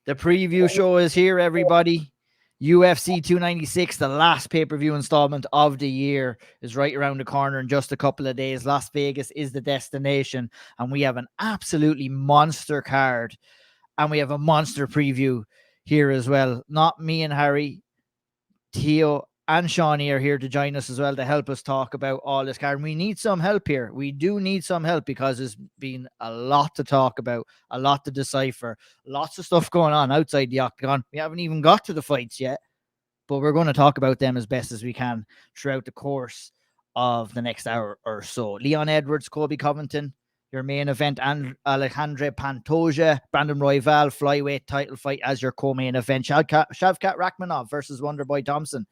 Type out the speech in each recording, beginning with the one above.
The preview show is here, everybody. UFC 296, the last pay-per-view installment of the year, is right around the corner in just a couple of days. Las Vegas is the destination, and we have an absolutely monster card, and we have a monster preview here as well. Not me and Harry, Theo and Seanie are here to join us as well to help us talk about all this card. We need some help here. We do need some help because there's been a lot to talk about, a lot to decipher, lots of stuff going on outside the octagon. We haven't even got to the fights yet, but we're going to talk about them as best as we can throughout the course of the next hour or so. Leon Edwards, Colby Covington, your main event, and Alexandre Pantoja, Brandon Royval, flyweight title fight as your co-main event. Shavkat Rakhmonov versus Wonderboy Thompson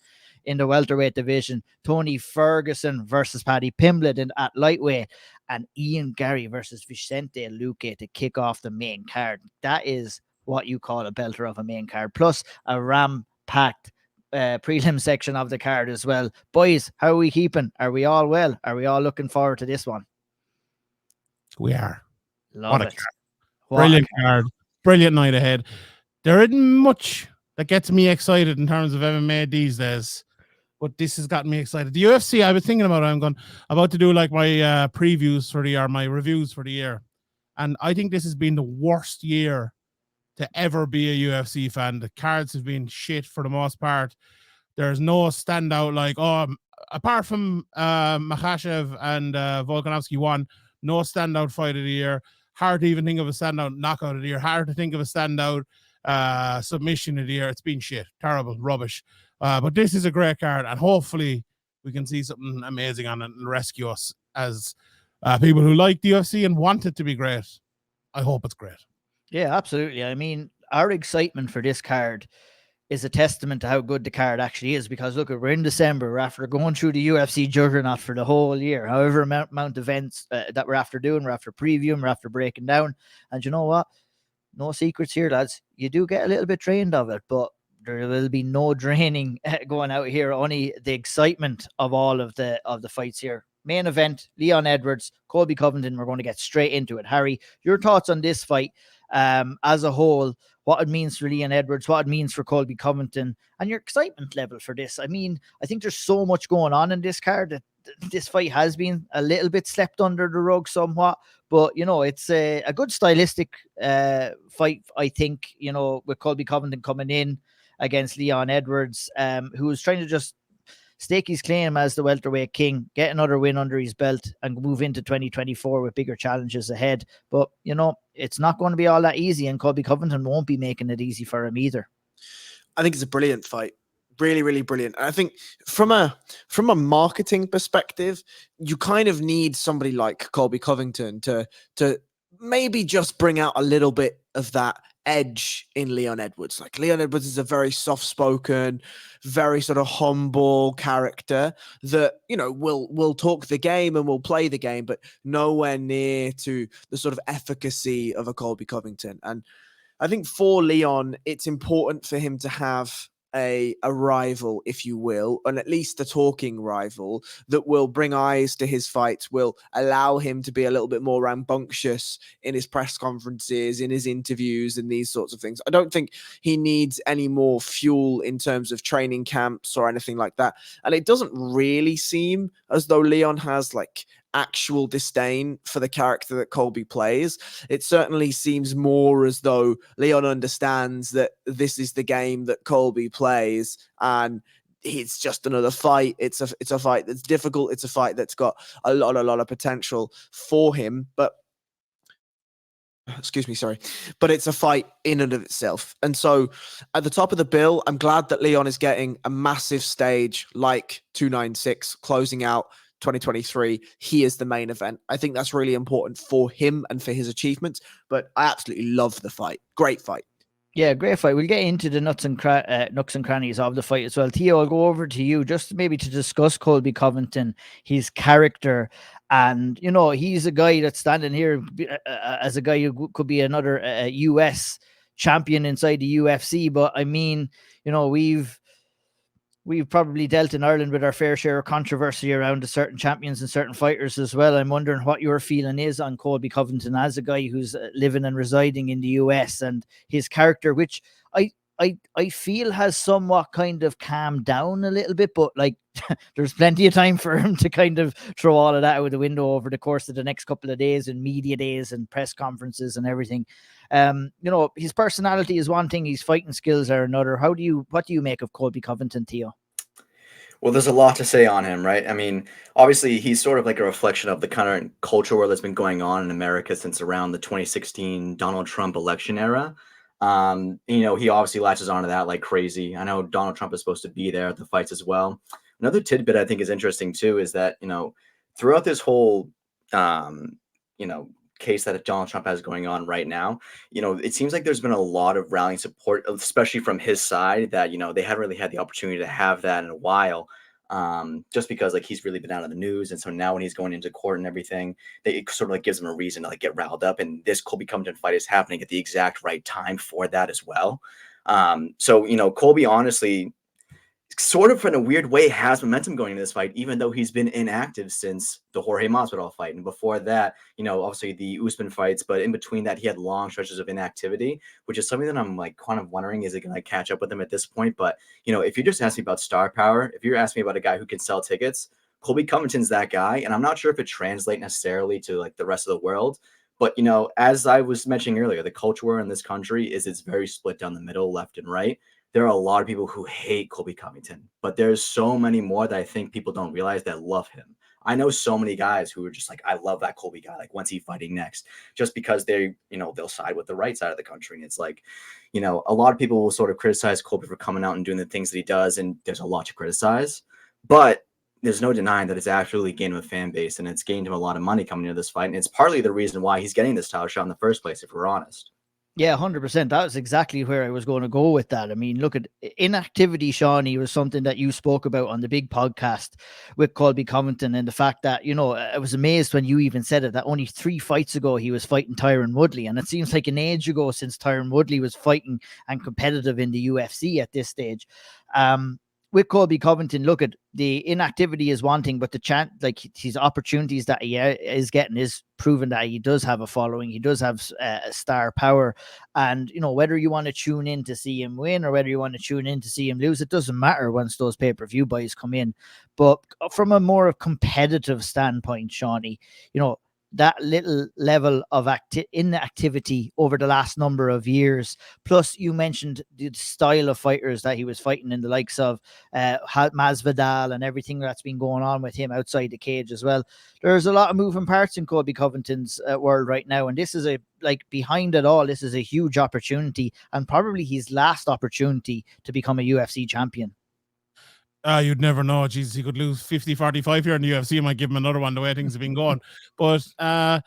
in the welterweight division. Tony Ferguson versus Paddy Pimblett at lightweight. And Ian Garry versus Vicente Luque to kick off the main card. That is what you call a belter of a main card. Plus a ram-packed prelim section of the card as well. Boys, how are we keeping? Are we all well? Are we all looking forward to this one? We are. Love what a it. card. Brilliant card. Brilliant night ahead. There isn't much that gets me excited in terms of MMA these days, but this has gotten me excited. The UFC, I was thinking about it. I'm about to do like my previews for the year, my reviews for the year. And I think this has been the worst year to ever be a UFC fan. The cards have been shit for the most part. There's no standout like, apart from Makhachev and Volkanovski won, no standout fight of the year. Hard to even think of a standout knockout of the year. Hard to think of a standout submission of the year. It's been shit. Terrible. Rubbish. But this is a great card, and hopefully we can see something amazing on it and rescue us as people who like the UFC and want it to be great. I hope it's great. Yeah, absolutely. I mean, our excitement for this card is a testament to how good the card actually is, because look, we're in December, we're after going through the UFC juggernaut for the whole year, however amount of events that we're after doing, we're after previewing, we're after breaking down. And you know what? No secrets here, lads. You do get a little bit drained of it, but there will be no draining going out here. Only the excitement of all of the fights here. Main event, Leon Edwards, Colby Covington. We're going to get straight into it. Harry, your thoughts on this fight as a whole, what it means for Leon Edwards, what it means for Colby Covington, and your excitement level for this. I mean, I think there's so much going on in this card that this fight has been a little bit slept under the rug somewhat, but you know, it's a good stylistic fight, I think, you know, with Colby Covington coming in against Leon Edwards, who was trying to just stake his claim as the welterweight king, get another win under his belt, and move into 2024 with bigger challenges ahead. But, you know, it's not going to be all that easy, and Colby Covington won't be making it easy for him either. I think it's a brilliant fight. Really, really brilliant. And I think from a marketing perspective, you kind of need somebody like Colby Covington to maybe just bring out a little bit of that edge in Leon Edwards. Like, Leon Edwards is a very soft-spoken, very sort of humble character that, you know, will talk the game and will play the game, but nowhere near to the sort of efficacy of a Colby Covington. And I think for Leon, it's important for him to have a rival, if you will, and at least a talking rival that will bring eyes to his fights, will allow him to be a little bit more rambunctious in his press conferences, in his interviews, and these sorts of things. I don't think he needs any more fuel in terms of training camps or anything like that. And it doesn't really seem as though Leon has like actual disdain for the character that Colby plays. It certainly seems more as though Leon understands that this is the game that Colby plays, and it's just another fight. It's a fight that's difficult. It's a fight that's got a lot of potential for him, but but it's a fight in and of itself. And so at the top of the bill, I'm glad that Leon is getting a massive stage like 296 closing out 2023. He is the main event. I think that's really important for him and for his achievements, but I absolutely love the fight. Great fight. Yeah, great fight. We'll get into the nooks and crannies of the fight as well. Theo, I'll go over to you just maybe to discuss Colby Covington, his character. And, you know, he's a guy that's standing here as a guy who could be another US champion inside the UFC. But I mean, you know, we've we've probably dealt in Ireland with our fair share of controversy around the certain champions and certain fighters as well. I'm wondering what your feeling is on Colby Covington as a guy who's living and residing in the US, and his character, which I feel has somewhat kind of calmed down a little bit, but like there's plenty of time for him to kind of throw all of that out the window over the course of the next couple of days and media days and press conferences and everything. His personality is one thing, his fighting skills are another. What do you make of Colby Covington, Theo? Well, there's a lot to say on him, right? I mean, obviously, he's sort of like a reflection of the current culture war that's been going on in America since around the 2016 Donald Trump election era. He obviously latches onto that like crazy. I know Donald Trump is supposed to be there at the fights as well. Another tidbit I think is interesting too is that, throughout this whole, case that Donald Trump has going on right now, it seems like there's been a lot of rallying support, especially from his side, that, they haven't really had the opportunity to have that in a while. Just because like he's really been out of the news. And so now when he's going into court and everything, it sort of like gives him a reason to like get riled up. And this Colby Covington fight is happening at the exact right time for that as well. Colby honestly sort of in a weird way has momentum going into this fight, even though he's been inactive since the Jorge Masvidal fight. And before that, obviously the Usman fights, but in between that, he had long stretches of inactivity, which is something that I'm like kind of wondering, is it going to catch up with him at this point? But, if you just ask me about star power, if you're asking me about a guy who can sell tickets, Colby Covington's that guy. And I'm not sure if it translates necessarily to like the rest of the world. But, as I was mentioning earlier, the culture war in this country it's very split down the middle, left and right. There are a lot of people who hate Colby Covington, but there's so many more that I think people don't realize that love him. I know so many guys who are just like, I love that Colby guy. Like, when's he fighting next? Just because they'll side with the right side of the country. And it's like, a lot of people will sort of criticize Colby for coming out and doing the things that he does. And there's a lot to criticize, but there's no denying that it's actually gained him a fan base and it's gained him a lot of money coming into this fight. And it's partly the reason why he's getting this title shot in the first place, if we're honest. Yeah, 100%. That was exactly where I was going to go with that. I mean, look at inactivity, Seanie, was something that you spoke about on the big podcast with Colby Covington, and the fact that, I was amazed when you even said it, that only 3 fights ago he was fighting Tyron Woodley. And it seems like an age ago since Tyron Woodley was fighting and competitive in the UFC at this stage. With Colby Covington, look at the inactivity is one thing, but the chance, like his opportunities that he is getting is proven that he does have a following. He does have star power. And, whether you want to tune in to see him win or whether you want to tune in to see him lose, it doesn't matter once those pay-per-view buys come in. But from a more competitive standpoint, Seanie, that little level of inactivity over the last number of years. Plus, you mentioned the style of fighters that he was fighting in, the likes of Masvidal and everything that's been going on with him outside the cage as well. There's a lot of moving parts in Colby Covington's world right now, and this is behind it all, this is a huge opportunity and probably his last opportunity to become a UFC champion. You'd never know. Jesus, he could lose 50-45 here in the UFC. I might give him another one the way things have been going. But yeah,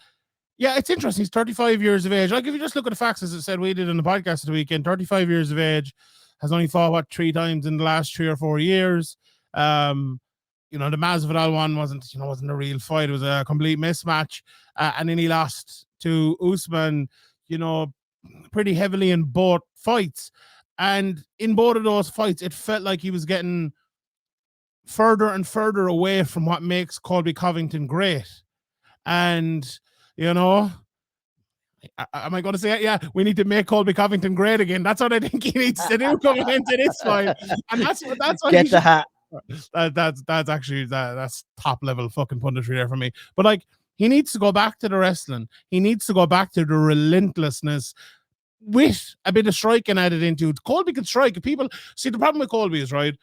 it's interesting. He's 35 years of age. Like, if you just look at the facts, as I said, we did in the podcast of the weekend, 35 years of age, has only fought, 3 times in the last 3 or 4 years. The Masvidal one wasn't a real fight. It was a complete mismatch. And then he lost to Usman, pretty heavily in both fights. And in both of those fights, it felt like he was getting further and further away from what makes Colby Covington great. And, am I going to say it? Yeah, we need to make Colby Covington great again. That's what I think he needs to do coming into this fight. And that's what Get the hat. That's top level fucking punditry there for me. But like, he needs to go back to the wrestling. He needs to go back to the relentlessness with a bit of striking added into it. Colby can strike. People see, the problem with Colby is, right,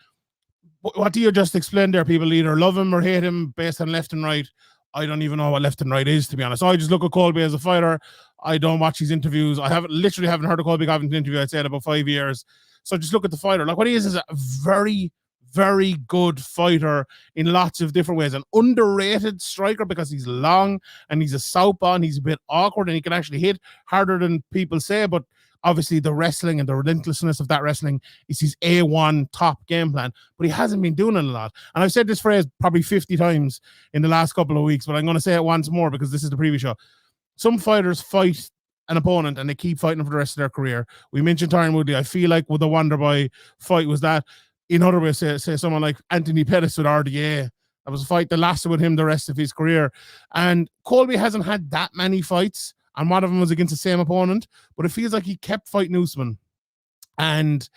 what do you just explain there? People either love him or hate him based on left and right. I don't even know what left and right is, to be honest. I just look at Colby as a fighter. I don't watch his interviews. I literally haven't heard a Colby Covington interview, I'd say, in about 5 years. So just look at the fighter. Like, what he is a very, very good fighter in lots of different ways. An underrated striker because he's long and he's a southpaw and he's a bit awkward and he can actually hit harder than people say. But obviously, the wrestling and the relentlessness of that wrestling is his A1 top game plan, but he hasn't been doing it a lot. And I've said this phrase probably 50 times in the last couple of weeks, but I'm going to say it once more because this is the previous show. Some fighters fight an opponent and they keep fighting for the rest of their career. We mentioned Tyron Woodley. I feel like with the Wonderboy fight was that in other ways, say someone like Anthony Pettis with RDA. That was a fight that lasted with him the rest of his career. And Colby hasn't had that many fights, and one of them was against the same opponent, but it feels like he kept fighting Usman. And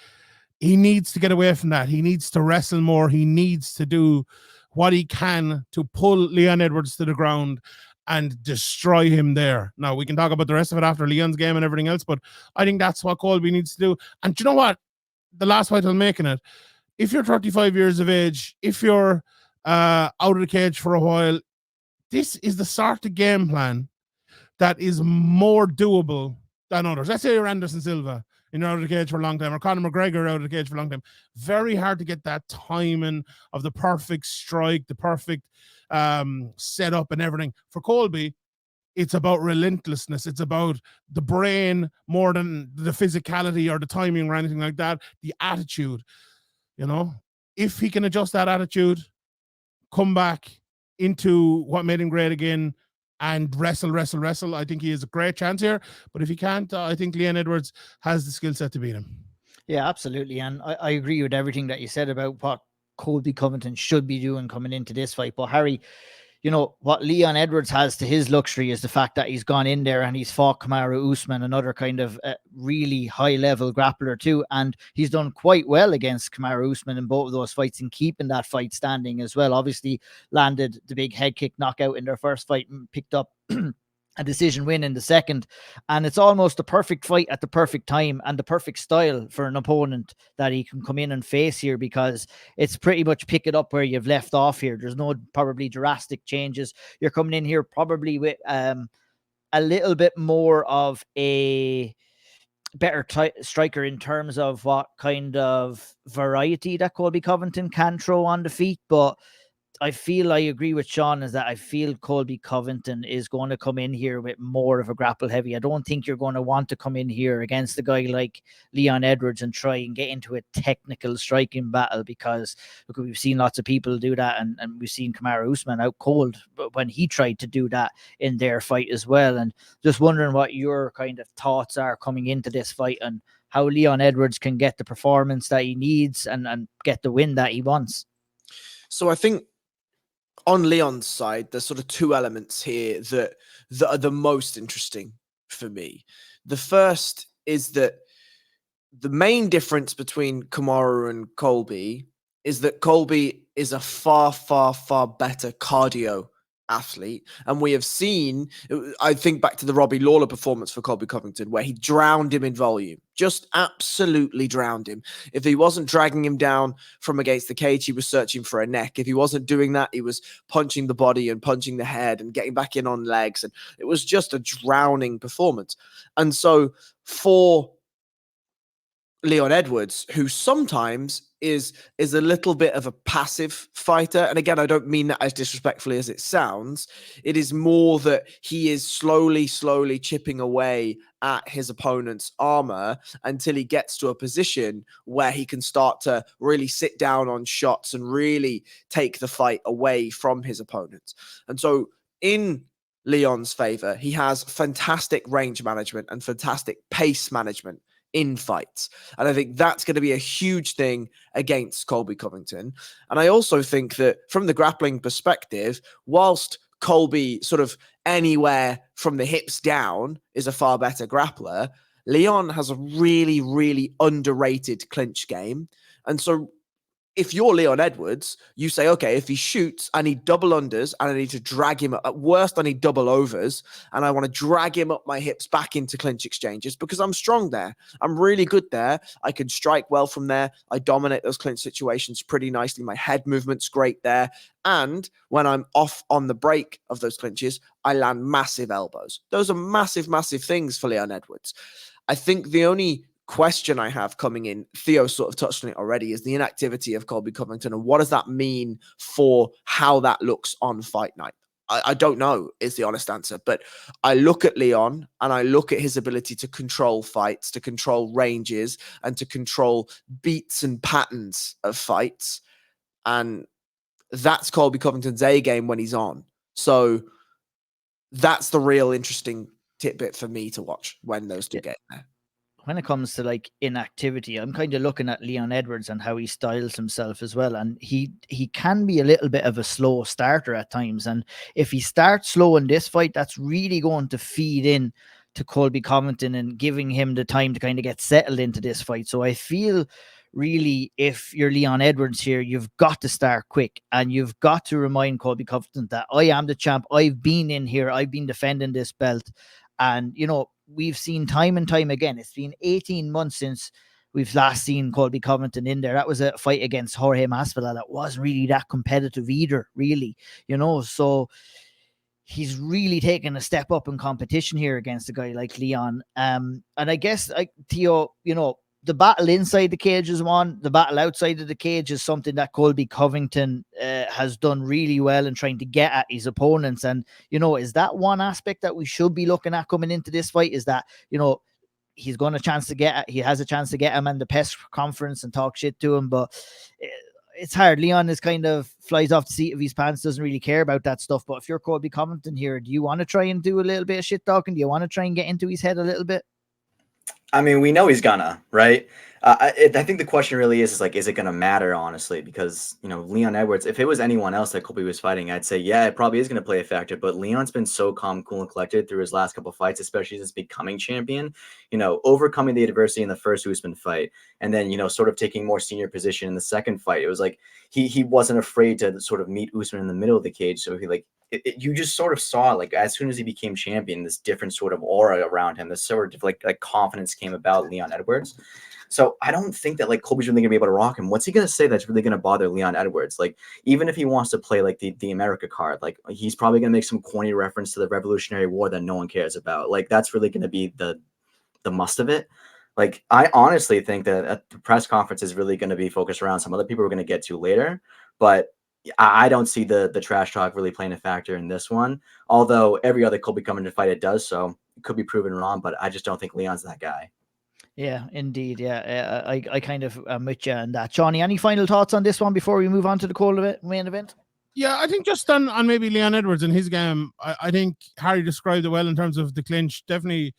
he needs to get away from that. He needs to wrestle more. He needs to do what he can to pull Leon Edwards to the ground and destroy him there. Now, we can talk about the rest of it after Leon's game and everything else, but I think that's what Colby needs to do. And do you know what? The last fight I'm making it, if you're 35 years of age, if you're out of the cage for a while, this is the sort of game plan that is more doable than others. Let's say you're Anderson Silva, and you're out of the cage for a long time, or Conor McGregor out of the cage for a long time. Very hard to get that timing of the perfect strike, the perfect setup and everything. For Colby, it's about relentlessness. It's about the brain more than the physicality or the timing or anything like that. The attitude, you know, if he can adjust that attitude, come back into what made him great again, and wrestle, I think he has a great chance here. But if he can't, I think Leon Edwards has the skill set to beat him. Yeah, absolutely. And I agree with everything that you said about what Colby Covington should be doing coming into this fight. But Harry, you know, what Leon Edwards has to his luxury is the fact that he's gone in there and he's fought Kamaru Usman, another kind of really high-level grappler too, and he's done quite well against Kamaru Usman in both of those fights and keeping that fight standing as well. Obviously landed the big head kick knockout in their first fight and picked up a decision win in the second, and it's almost the perfect fight at the perfect time and the perfect style for an opponent that he can come in and face here, because it's pretty much pick it up where you've left off here. There's no probably drastic changes. You're coming in here probably with a little bit more of a better striker in terms of what kind of variety that Colby Covington can throw on the feet, but I feel I agree with Sean is that I feel Colby Covington is going to come in here with more of a grapple heavy. I don't think you're going to want to come in here against a guy like Leon Edwards and try and get into a technical striking battle, because look, we've seen lots of people do that, and we've seen Kamaru Usman out cold when he tried to do that in their fight as well. And just wondering what your kind of thoughts are coming into this fight and how Leon Edwards can get the performance that he needs and get the win that he wants. So I think on Leon's side, there's sort of two elements here that are the most interesting for me. The first is that the main difference between Kamaru and Colby is that Colby is a far, far, far better cardio athlete. And we have seen, I think back to the Robbie Lawler performance for Colby Covington, where he drowned him in volume, just absolutely drowned him. If he wasn't dragging him down from against the cage, he was searching for a neck. If he wasn't doing that, he was punching the body and punching the head and getting back in on legs. And it was just a drowning performance. And so for Leon Edwards, who sometimes is a little bit of a passive fighter, and again, I don't mean that as disrespectfully as it sounds. It is more that he is slowly chipping away at his opponent's armor until he gets to a position where he can start to really sit down on shots and really take the fight away from his opponents. And so in Leon's favor, he has fantastic range management and fantastic pace management in fights. And I think that's going to be a huge thing against Colby Covington. And I also think that from the grappling perspective, whilst Colby sort of anywhere from the hips down is a far better grappler, Leon has a really, really underrated clinch game. And so if you're Leon Edwards, you say, okay, if he shoots, I need double unders and I need to drag him up. At worst, I need double overs, and I want to drag him up my hips back into clinch exchanges because I'm strong there. I'm really good there. I can strike well from there. I dominate those clinch situations pretty nicely. My head movement's great there. And when I'm off on the break of those clinches, I land massive elbows. Those are massive, massive things for Leon Edwards. I think the only question I have coming in, Theo sort of touched on it already, is the inactivity of Colby Covington, and what does that mean for how that looks on fight night? I don't know is the honest answer, but I look at Leon and I look at his ability to control fights, to control ranges, and to control beats and patterns of fights, and that's Colby Covington's A game when he's on. So that's the real interesting tidbit for me to watch when those two get there. when it comes to like inactivity, I'm kind of looking at Leon Edwards and how he styles himself as well. And he can be a little bit of a slow starter at times. And if he starts slow in this fight, that's really going to feed in to Colby Covington and giving him the time to kind of get settled into this fight. So I feel really, if you're Leon Edwards here, you've got to start quick and you've got to remind Colby Covington that I am the champ. I've been in here. I've been defending this belt. And, you know, we've seen time and time again, it's been 18 months since we've last seen Colby Covington in there. That was a fight against Jorge Masvidal that wasn't really that competitive either, really, you know. So he's really taken a step up in competition here against a guy like Leon. And I guess, like Theo, you know, the battle inside the cage is one. The battle outside of the cage is something that Colby Covington has done really well in trying to get at his opponents. And, you know, is that one aspect that we should be looking at coming into this fight? Is that, you know, he has a chance to get him in the press conference and talk shit to him. But it's hard. Leon is kind of flies off the seat of his pants, doesn't really care about that stuff. But if you're Colby Covington here, do you want to try and do a little bit of shit talking? Do you want to try and get into his head a little bit? I mean, we know he's gonna, right? I think the question really is like, is it gonna matter, honestly? Because, you know, Leon Edwards, if it was anyone else that Colby was fighting, I'd say, yeah, it probably is gonna play a factor. But Leon's been so calm, cool, and collected through his last couple of fights, especially since becoming champion. You know, overcoming the adversity in the first Usman fight, and then, you know, sort of taking more senior position in the second fight. It was like he wasn't afraid to sort of meet Usman in the middle of the cage. So he like. You just sort of saw, like, as soon as he became champion, this different sort of aura around him, this sort of like confidence came about Leon Edwards. So I don't think that like Colby's really gonna be able to rock him. What's he gonna say that's really gonna bother Leon Edwards? Like, even if he wants to play like the America card, like he's probably gonna make some corny reference to the Revolutionary War that no one cares about. Like, that's really gonna be the must of it. Like, I honestly think that the press conference is really gonna be focused around some other people we're gonna get to later, but I don't see the trash talk really playing a factor in this one. Although every other Colby Covington fight it does, so it could be proven wrong. But I just don't think Leon's that guy. Yeah, indeed. Yeah, I kind of am with you on that. Johnny, any final thoughts on this one before we move on to the main event? Yeah, I think just on maybe Leon Edwards and his game, I think Harry described it well in terms of the clinch. Definitely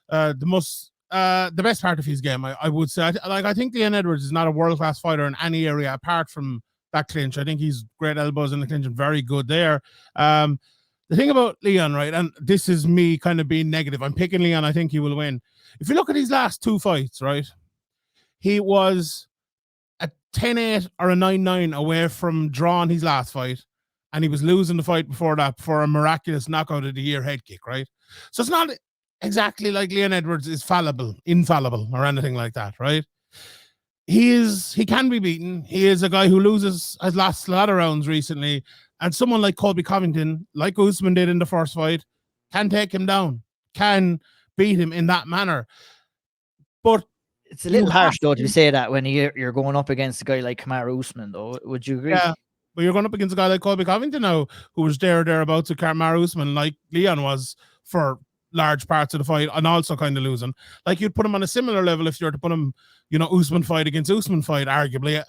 the best part of his game, I would say. I think Leon Edwards is not a world-class fighter in any area apart from that clinch. I think he's great elbows in the clinch and very good there. The thing about Leon, right, and this is me kind of being negative, I'm picking Leon, I think he will win. If you look at his last two fights, right, he was a 10-8 or a 9-9 away from drawing his last fight, and he was losing the fight before that for a miraculous knockout of the year head kick, right? So it's not exactly like Leon Edwards is infallible, or anything like that, right? He can be beaten. He is a guy who has lost a lot of rounds recently, and someone like Colby Covington, like Usman did in the first fight, can take him down, can beat him in that manner. But it's a little harsh, though, to say that when you're going up against a guy like Kamaru Usman, though. Would you agree? Yeah, but you're going up against a guy like Colby Covington now, who was thereabouts with Kamaru Usman, like Leon was for large parts of the fight, and also kind of losing. Like, you'd put him on a similar level if you were to put him, you know, Usman fight against Usman fight, arguably.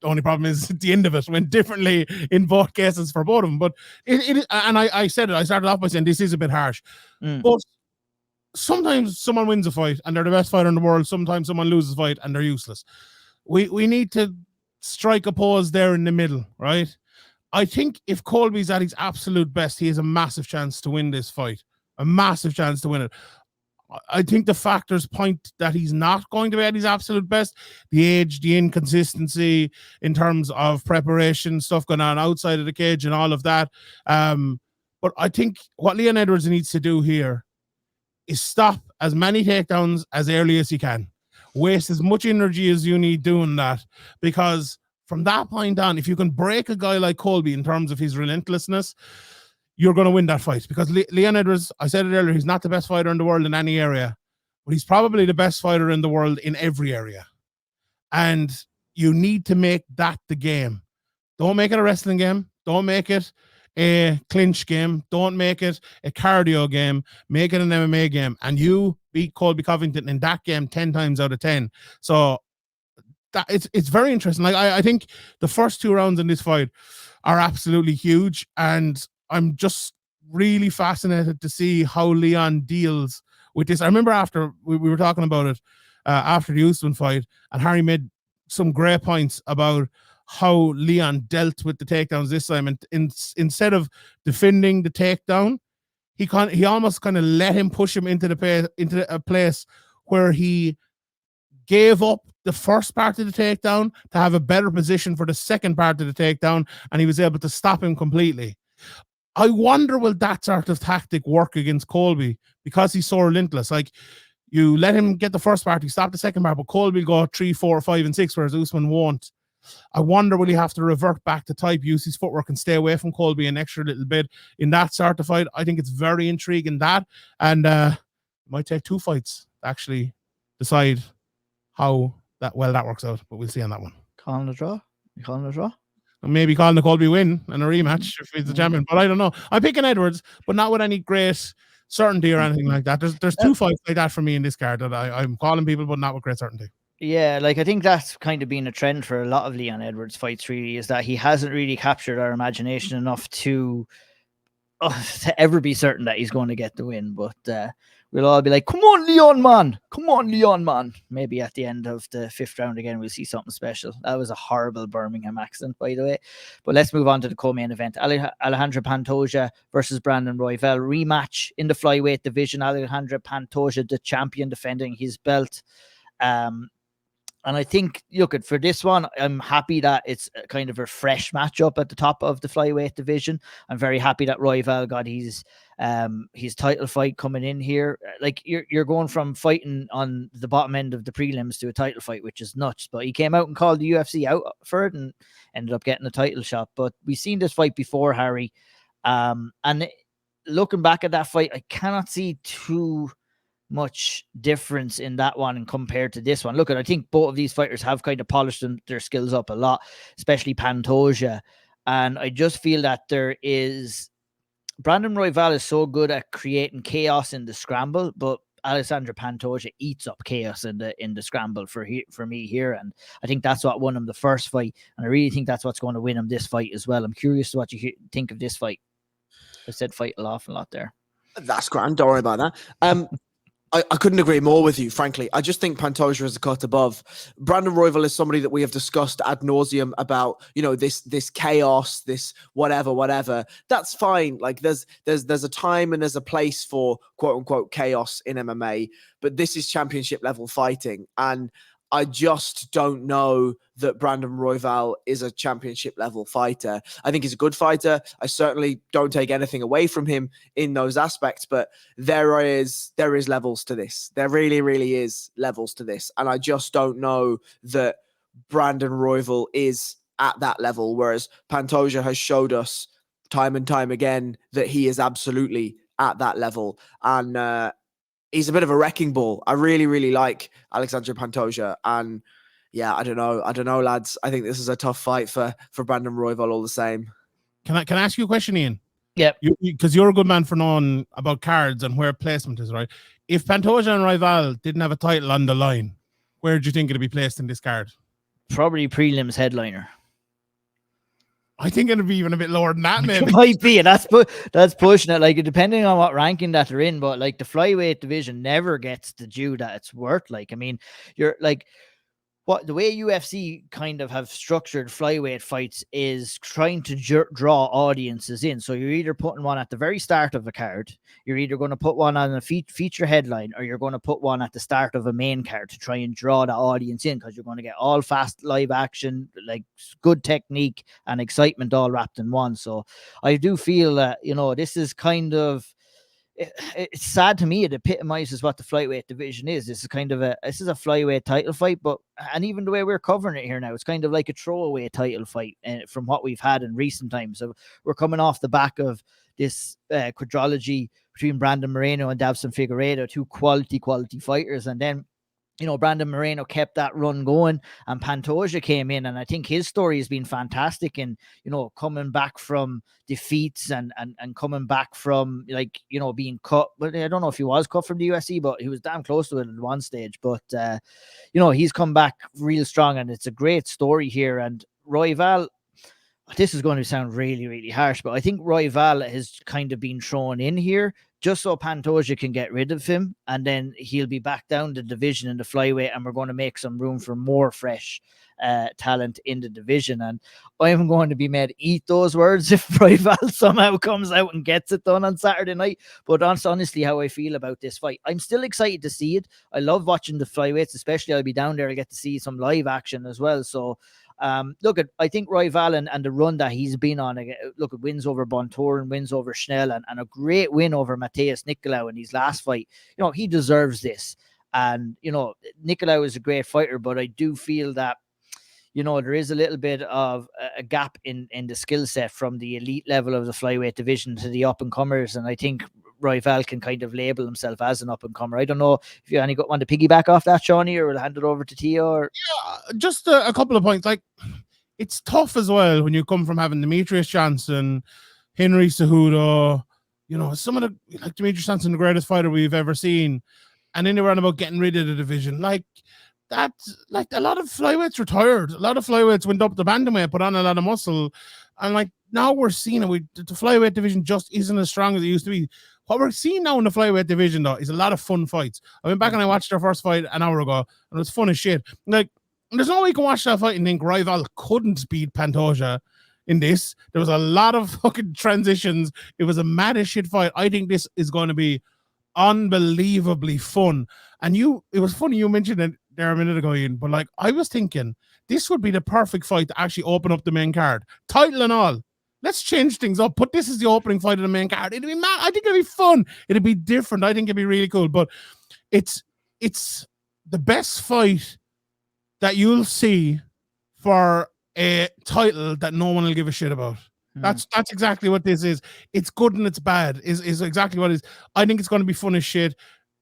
The only problem is at the end of it went differently in both cases for both of them. But I said it, I started off by saying this is a bit harsh. But sometimes someone wins a fight and they're the best fighter in the world. Sometimes someone loses a fight and they're useless. We need to strike a pause there in the middle, right? I think if Colby's at his absolute best, he has a massive chance to win this fight. A massive chance to win it. I think the factors point that he's not going to be at his absolute best. The age, the inconsistency in terms of preparation, stuff going on outside of the cage and all of that. But I think what Leon Edwards needs to do here is stop as many takedowns as early as he can. Waste as much energy as you need doing that, because from that point on, if you can break a guy like Colby in terms of his relentlessness, you're going to win that fight. Because Leon Edwards, I said it earlier, he's not the best fighter in the world in any area, but he's probably the best fighter in the world in every area. And you need to make that the game. Don't make it a wrestling game. Don't make it a clinch game. Don't make it a cardio game. Make it an MMA game. And you beat Colby Covington in that game 10 times out of 10. So that it's very interesting. Like, I think the first two rounds in this fight are absolutely huge, and I'm just really fascinated to see how Leon deals with this. I remember after we were talking about it after the Usman fight, and Harry made some great points about how Leon dealt with the takedowns this time, and instead of defending the takedown, he almost kind of let him push him into a place where he gave up the first part of the takedown to have a better position for the second part of the takedown, and he was able to stop him completely. I wonder, will that sort of tactic work against Colby, because he's so relentless? Like, you let him get the first part, you stop the second part, but Colby will go 3, 4, 5, and 6, whereas Usman won't. I wonder, will he have to revert back to type, use his footwork, and stay away from Colby an extra little bit in that sort of fight? I think it's very intriguing, that, and it might take 2 fights to actually decide how that works out, but we'll see on that one. Calling a draw? You calling a draw? Maybe calling the Colby win and a rematch if he's the champion, but I don't know. I'm picking Edwards, but not with any great certainty or anything like that. There's 2 fights like that for me in this card that I'm calling people, but not with great certainty. Yeah, like I think that's kind of been a trend for a lot of Leon Edwards fights, really, is that he hasn't really captured our imagination enough to ever be certain that he's going to get the win. But we'll all be like, come on, Leon, man. Come on, Leon, man. Maybe at the end of the 5th round again, we'll see something special. That was a horrible Birmingham accent, by the way. But let's move on to the co-main event. Alexandre Pantoja versus Brandon Royval. Rematch in the flyweight division. Alexandre Pantoja, the champion, defending his belt. And I think, look, for this one, I'm happy that it's kind of a fresh matchup at the top of the flyweight division. I'm very happy that Royval got his title fight coming in here. Like, you're going from fighting on the bottom end of the prelims to a title fight, which is nuts. But he came out and called the UFC out for it and ended up getting a title shot. But we've seen this fight before, Harry. And looking back at that fight, I cannot see too much difference in that one and compared to this one. Look, I think both of these fighters have kind of polished their skills up a lot, especially Pantoja. And I just feel that Brandon Royval is so good at creating chaos in the scramble, but Alexandre Pantoja eats up chaos in the scramble for me here. And I think that's what won him the first fight. And I really think that's what's going to win him this fight as well. I'm curious what you think of this fight. I said fight an awful lot there. That's grand. Don't worry about that. I couldn't agree more with you, frankly. I just think Pantoja is a cut above. Brandon Royval is somebody that we have discussed ad nauseum about, this chaos, this whatever. That's fine. Like, there's a time and there's a place for quote unquote chaos in MMA, but this is championship level fighting. And I just don't know that Brandon Royval is a championship level fighter. I think he's a good fighter. I certainly don't take anything away from him in those aspects, but there is levels to this. There really, really is levels to this. And I just don't know that Brandon Royval is at that level, whereas Pantoja has showed us time and time again that he is absolutely at that level. And he's a bit of a wrecking ball. I really, really like Alexandre Pantoja. And yeah, I don't know, lads. I think this is a tough fight for Brandon Royval all the same. Can I ask you a question, Ian? Yeah. Because you're a good man for knowing about cards and where placement is, right? If Pantoja and Royval didn't have a title on the line, where do you think it'd be placed in this card? Probably prelims headliner. I think it'd be even a bit lower than that, maybe. It might be, and that's pushing it. Like, depending on what ranking that they're in, but like the flyweight division never gets the due that it's worth. Like, I mean, you're like, what the way UFC kind of have structured flyweight fights is trying to draw audiences in. So you're either putting one at the very start of a card, you're either going to put one on a feature headline, or you're going to put one at the start of a main card to try and draw the audience in, because you're going to get all fast live action, like good technique and excitement all wrapped in one. So I do feel that, this is kind of, it's sad to me. It epitomizes what the flyweight division is. This is a flyweight title fight, and even the way we're covering it here now, it's kind of like a throwaway title fight from what we've had in recent times. So we're coming off the back of this quadrilogy between Brandon Moreno and Davison Figueiredo, two quality fighters, and then Brandon Moreno kept that run going, and Pantoja came in, and I think his story has been fantastic. And coming back from defeats and coming back from being cut. But I don't know if he was cut from the UFC, but he was damn close to it at one stage. But he's come back real strong, and it's a great story here. And Royval, this is going to sound really, really harsh, but I think Royval has kind of been thrown in here just so Pantoja can get rid of him, and then he'll be back down the division in the flyweight, and we're going to make some room for more fresh talent in the division. And I'm going to be made eat those words if Royval somehow comes out and gets it done on Saturday night. But that's honestly how I feel about this fight. I'm still excited to see it. I love watching the flyweights, especially I'll be down there. I'll get to see some live action as well. So look, I think Royval and the run that he's been on, look at wins over Bontorin, wins over Schnell, and a great win over Mateus Nicolau in his last fight. He deserves this. And, Nicolau is a great fighter, but I do feel that, there is a little bit of a gap in the skill set from the elite level of the flyweight division to the up-and-comers. And I think Royval can kind of label himself as an up-and-comer. I don't know if you want to piggyback off that, Shawnee, or we'll hand it over to Theo. Or... Yeah, just a couple of points. Like, it's tough as well when you come from having Demetrius Johnson, Henry Cejudo, some of the, like Demetrius Johnson, the greatest fighter we've ever seen, and then they were on about getting rid of the division. Like, that's like a lot of flyweights retired. A lot of flyweights went up the bantamweight, put on a lot of muscle, and like now we're seeing it. The flyweight division just isn't as strong as it used to be. What we're seeing now in the flyweight division, though, is a lot of fun fights. I went back and I watched their first fight an hour ago, and it was fun as shit. Like, there's no way you can watch that fight and think Royval couldn't beat Pantoja in this. There was a lot of fucking transitions. It was a mad as shit fight. I think this is going to be unbelievably fun. And it was funny you mentioned it there a minute ago, Ian, but like I was thinking this would be the perfect fight to actually open up the main card, title and all. Let's change things up. Put this as the opening fight of the main card. It'd be mad. I think it'd be fun. It'd be different. I think it'd be really cool. But it's the best fight that you'll see for a title that no one will give a shit about. That's exactly what this is. It's good and it's bad is exactly what it is. I think it's going to be fun as shit.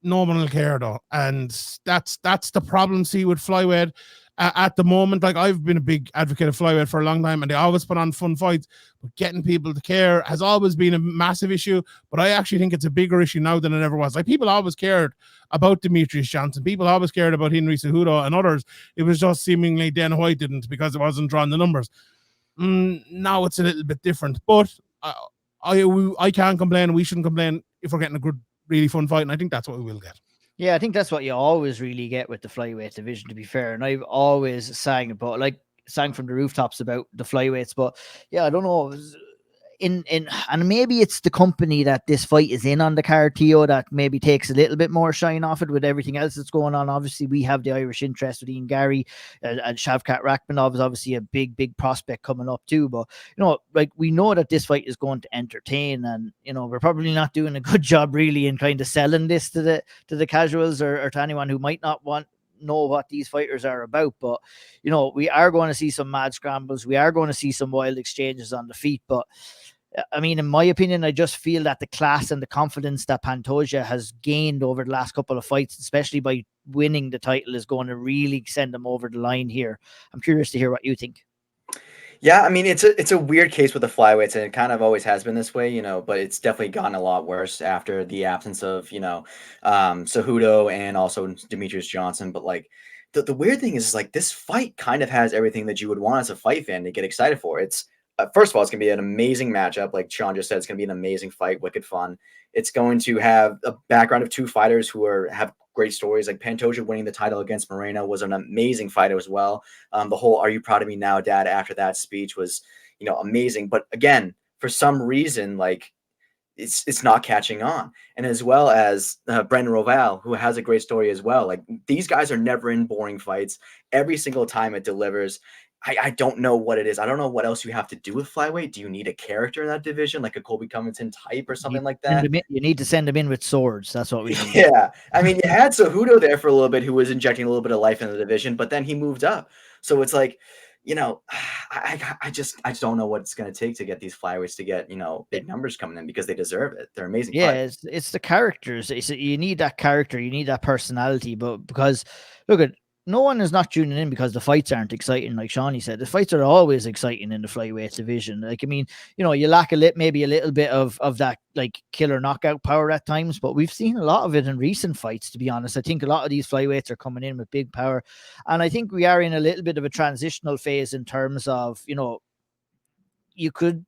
No one will care though, and that's the problem. See with flyweight at the moment. Like, I've been a big advocate of flyweight for a long time, and they always put on fun fights. But getting people to care has always been a massive issue. But I actually think it's a bigger issue now than it ever was. Like, people always cared about Demetrius Johnson. People always cared about Henry Cejudo and others. It was just seemingly Dana White didn't because it wasn't drawing the numbers. Now it's a little bit different, but I can't complain. We shouldn't complain if we're getting a good, really fun fight, and I think that's what we will get. Yeah, I think that's what you always really get with the flyweight division, to be fair. And I've always sang from the rooftops about the flyweights, but yeah, I don't know. And maybe it's the company that this fight is in on the card, Theo, that maybe takes a little bit more shine off it with everything else that's going on. Obviously, we have the Irish interest with Ian Gary, and Shavkat Rakhmonov is obviously a big prospect coming up too. But like, we know that this fight is going to entertain, and we're probably not doing a good job really in kind of selling this to the casuals or to anyone who might not know what these fighters are about. But we are going to see some mad scrambles. We are going to see some wild exchanges on the feet. But I mean, in my opinion, I just feel that the class and the confidence that Pantoja has gained over the last couple of fights, especially by winning the title, is going to really send him over the line here. I'm curious to hear what you think. Yeah, I mean, it's a weird case with the flyweights, and it kind of always has been this way, but it's definitely gotten a lot worse after the absence of, Cejudo and also Demetrius Johnson. But like, the weird thing is like, this fight kind of has everything that you would want as a fight fan to get excited for. It's first of all, it's going to be an amazing matchup. Like Sean just said, it's going to be an amazing fight, wicked fun. It's going to have a background of two fighters who have great stories. Like Pantoja winning the title against Moreno was an amazing fight as well. The whole "Are you proud of me now, Dad?" after that speech was, amazing. But again, for some reason, like it's not catching on. And as well as Brandon Royval, who has a great story as well. Like, these guys are never in boring fights. Every single time it delivers. I don't know what it is. I don't know what else you have to do with flyweight. Do you need a character in that division, like a Colby Covington type or something like that? You need to send him in with swords. That's what we need. Yeah. I mean, you had Cejudo there for a little bit, who was injecting a little bit of life into the division, but then he moved up. So it's like, I just don't know what it's going to take to get these flyweights to get, big numbers coming in, because they deserve it. They're amazing. Yeah, it's the characters. You need that character. You need that personality. But because, look, no one is not tuning in because the fights aren't exciting. Like Shawnee said, the fights are always exciting in the flyweight division. Like, I mean, you lack maybe a little bit of that like killer knockout power at times, but we've seen a lot of it in recent fights, to be honest. I think a lot of these flyweights are coming in with big power, and I think we are in a little bit of a transitional phase in terms of, you could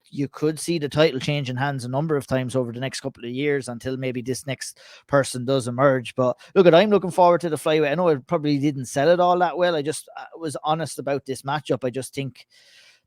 see the title changing hands a number of times over the next couple of years until maybe this next person does emerge. But look, I'm looking forward to the flyweight. I know it probably didn't sell it all that well. I was honest about this matchup. I just think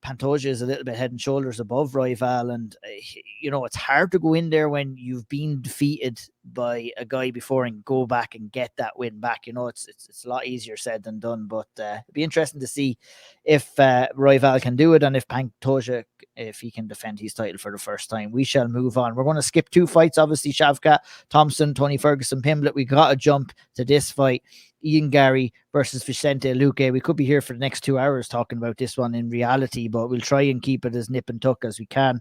Pantoja is a little bit head and shoulders above Royval, and it's hard to go in there when you've been defeated by a guy before and go back and get that win back. It's a lot easier said than done, but it'd be interesting to see if Royval can do it, and if Pantoja, if he can defend his title for the first time. We shall move on. We're going to skip 2 fights, obviously. Shavkat Thompson, Tony Ferguson, Pimblett. We got to jump to this fight. Ian Garry versus Vicente Luque. We could be here for the next 2 hours talking about this one in reality, but we'll try and keep it as nip and tuck as we can.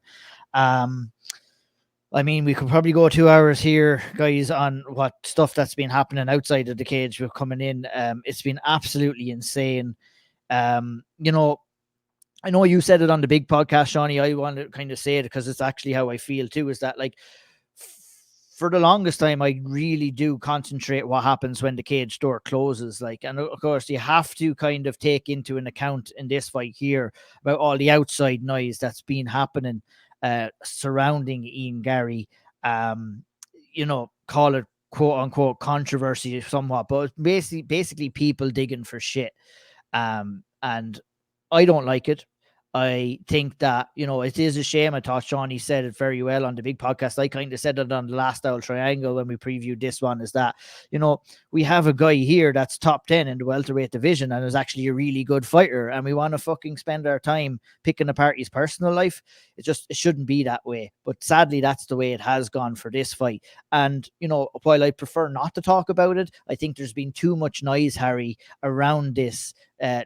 We could probably go 2 hours here, guys, on what stuff that's been happening outside of the cage. We're coming in. It's been absolutely insane. I know you said it on the big podcast, Shawnee. I want to kind of say it because it's actually how I feel too, is that for the longest time, I really do concentrate what happens when the cage door closes. And of course, you have to kind of take into an account in this fight here about all the outside noise that's been happening surrounding Ian Garry. Call it quote unquote controversy somewhat, but basically people digging for shit. And I don't like it. I think that, it is a shame. I thought Shawnee said it very well on the big podcast. I kind of said it on the last Style Triangle when we previewed this one, is that, we have a guy here that's top 10 in the welterweight division and is actually a really good fighter, and we want to fucking spend our time picking apart his personal life. It shouldn't be that way. But sadly, that's the way it has gone for this fight. And, while I prefer not to talk about it, I think there's been too much noise, Harry, around this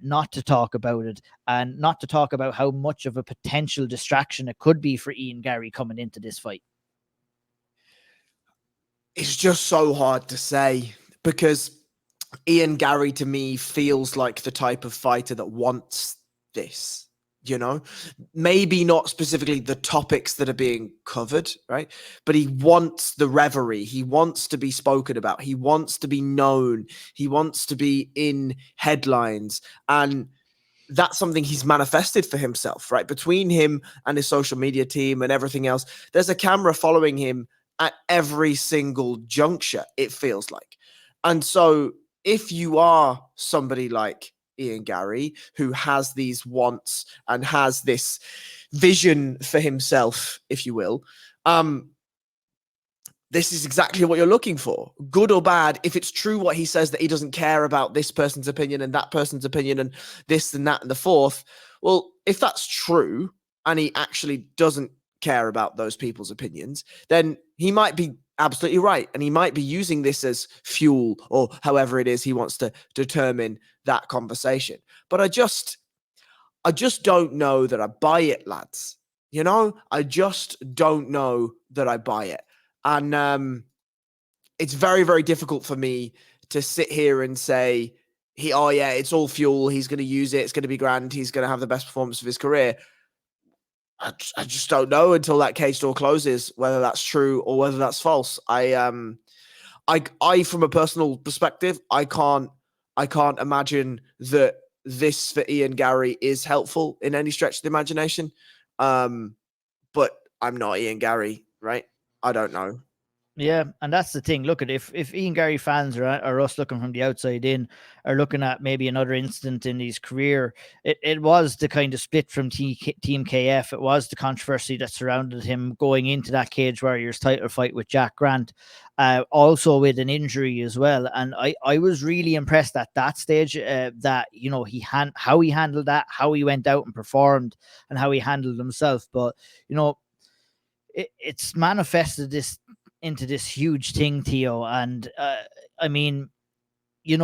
not to talk about it, and not to talk about how much of a potential distraction it could be for Ian Garry coming into this fight. It's just so hard to say, because Ian Garry to me feels like the type of fighter that wants this. Maybe not specifically the topics that are being covered, right? But he wants the reverie. He wants to be spoken about. He wants to be known. He wants to be in headlines. And that's something he's manifested for himself, right? Between him and his social media team and everything else, there's a camera following him at every single juncture, it feels like. And so if you are somebody like Ian Garry, who has these wants and has this vision for himself, if you will, this is exactly what you're looking for. Good or bad, if it's true what he says, that he doesn't care about this person's opinion and that person's opinion and this and that and the fourth, well, if that's true and he actually doesn't care about those people's opinions, then he might be absolutely right. And he might be using this as fuel, or however it is he wants to determine that conversation. But I just don't know that I buy it, lads. I just don't know that I buy it. And it's very, very difficult for me to sit here and say, it's all fuel. He's going to use it. It's going to be grand. He's going to have the best performance of his career. I just don't know until that cage door closes whether that's true or whether that's false. I from a personal perspective, I can't imagine that this for Ian Garry is helpful in any stretch of the imagination. But I'm not Ian Garry, right? I don't know. Yeah, and that's the thing. Look at if Ian Garry fans are us looking from the outside in, are looking at maybe another incident in his career, it was the kind of split from Team KF. It was the controversy that surrounded him going into that Cage Warriors title fight with Jack Grant, also with an injury as well. And I was really impressed at that stage that how he handled that, how he went out and performed, and how he handled himself. But it's manifested into this huge thing, Theo. And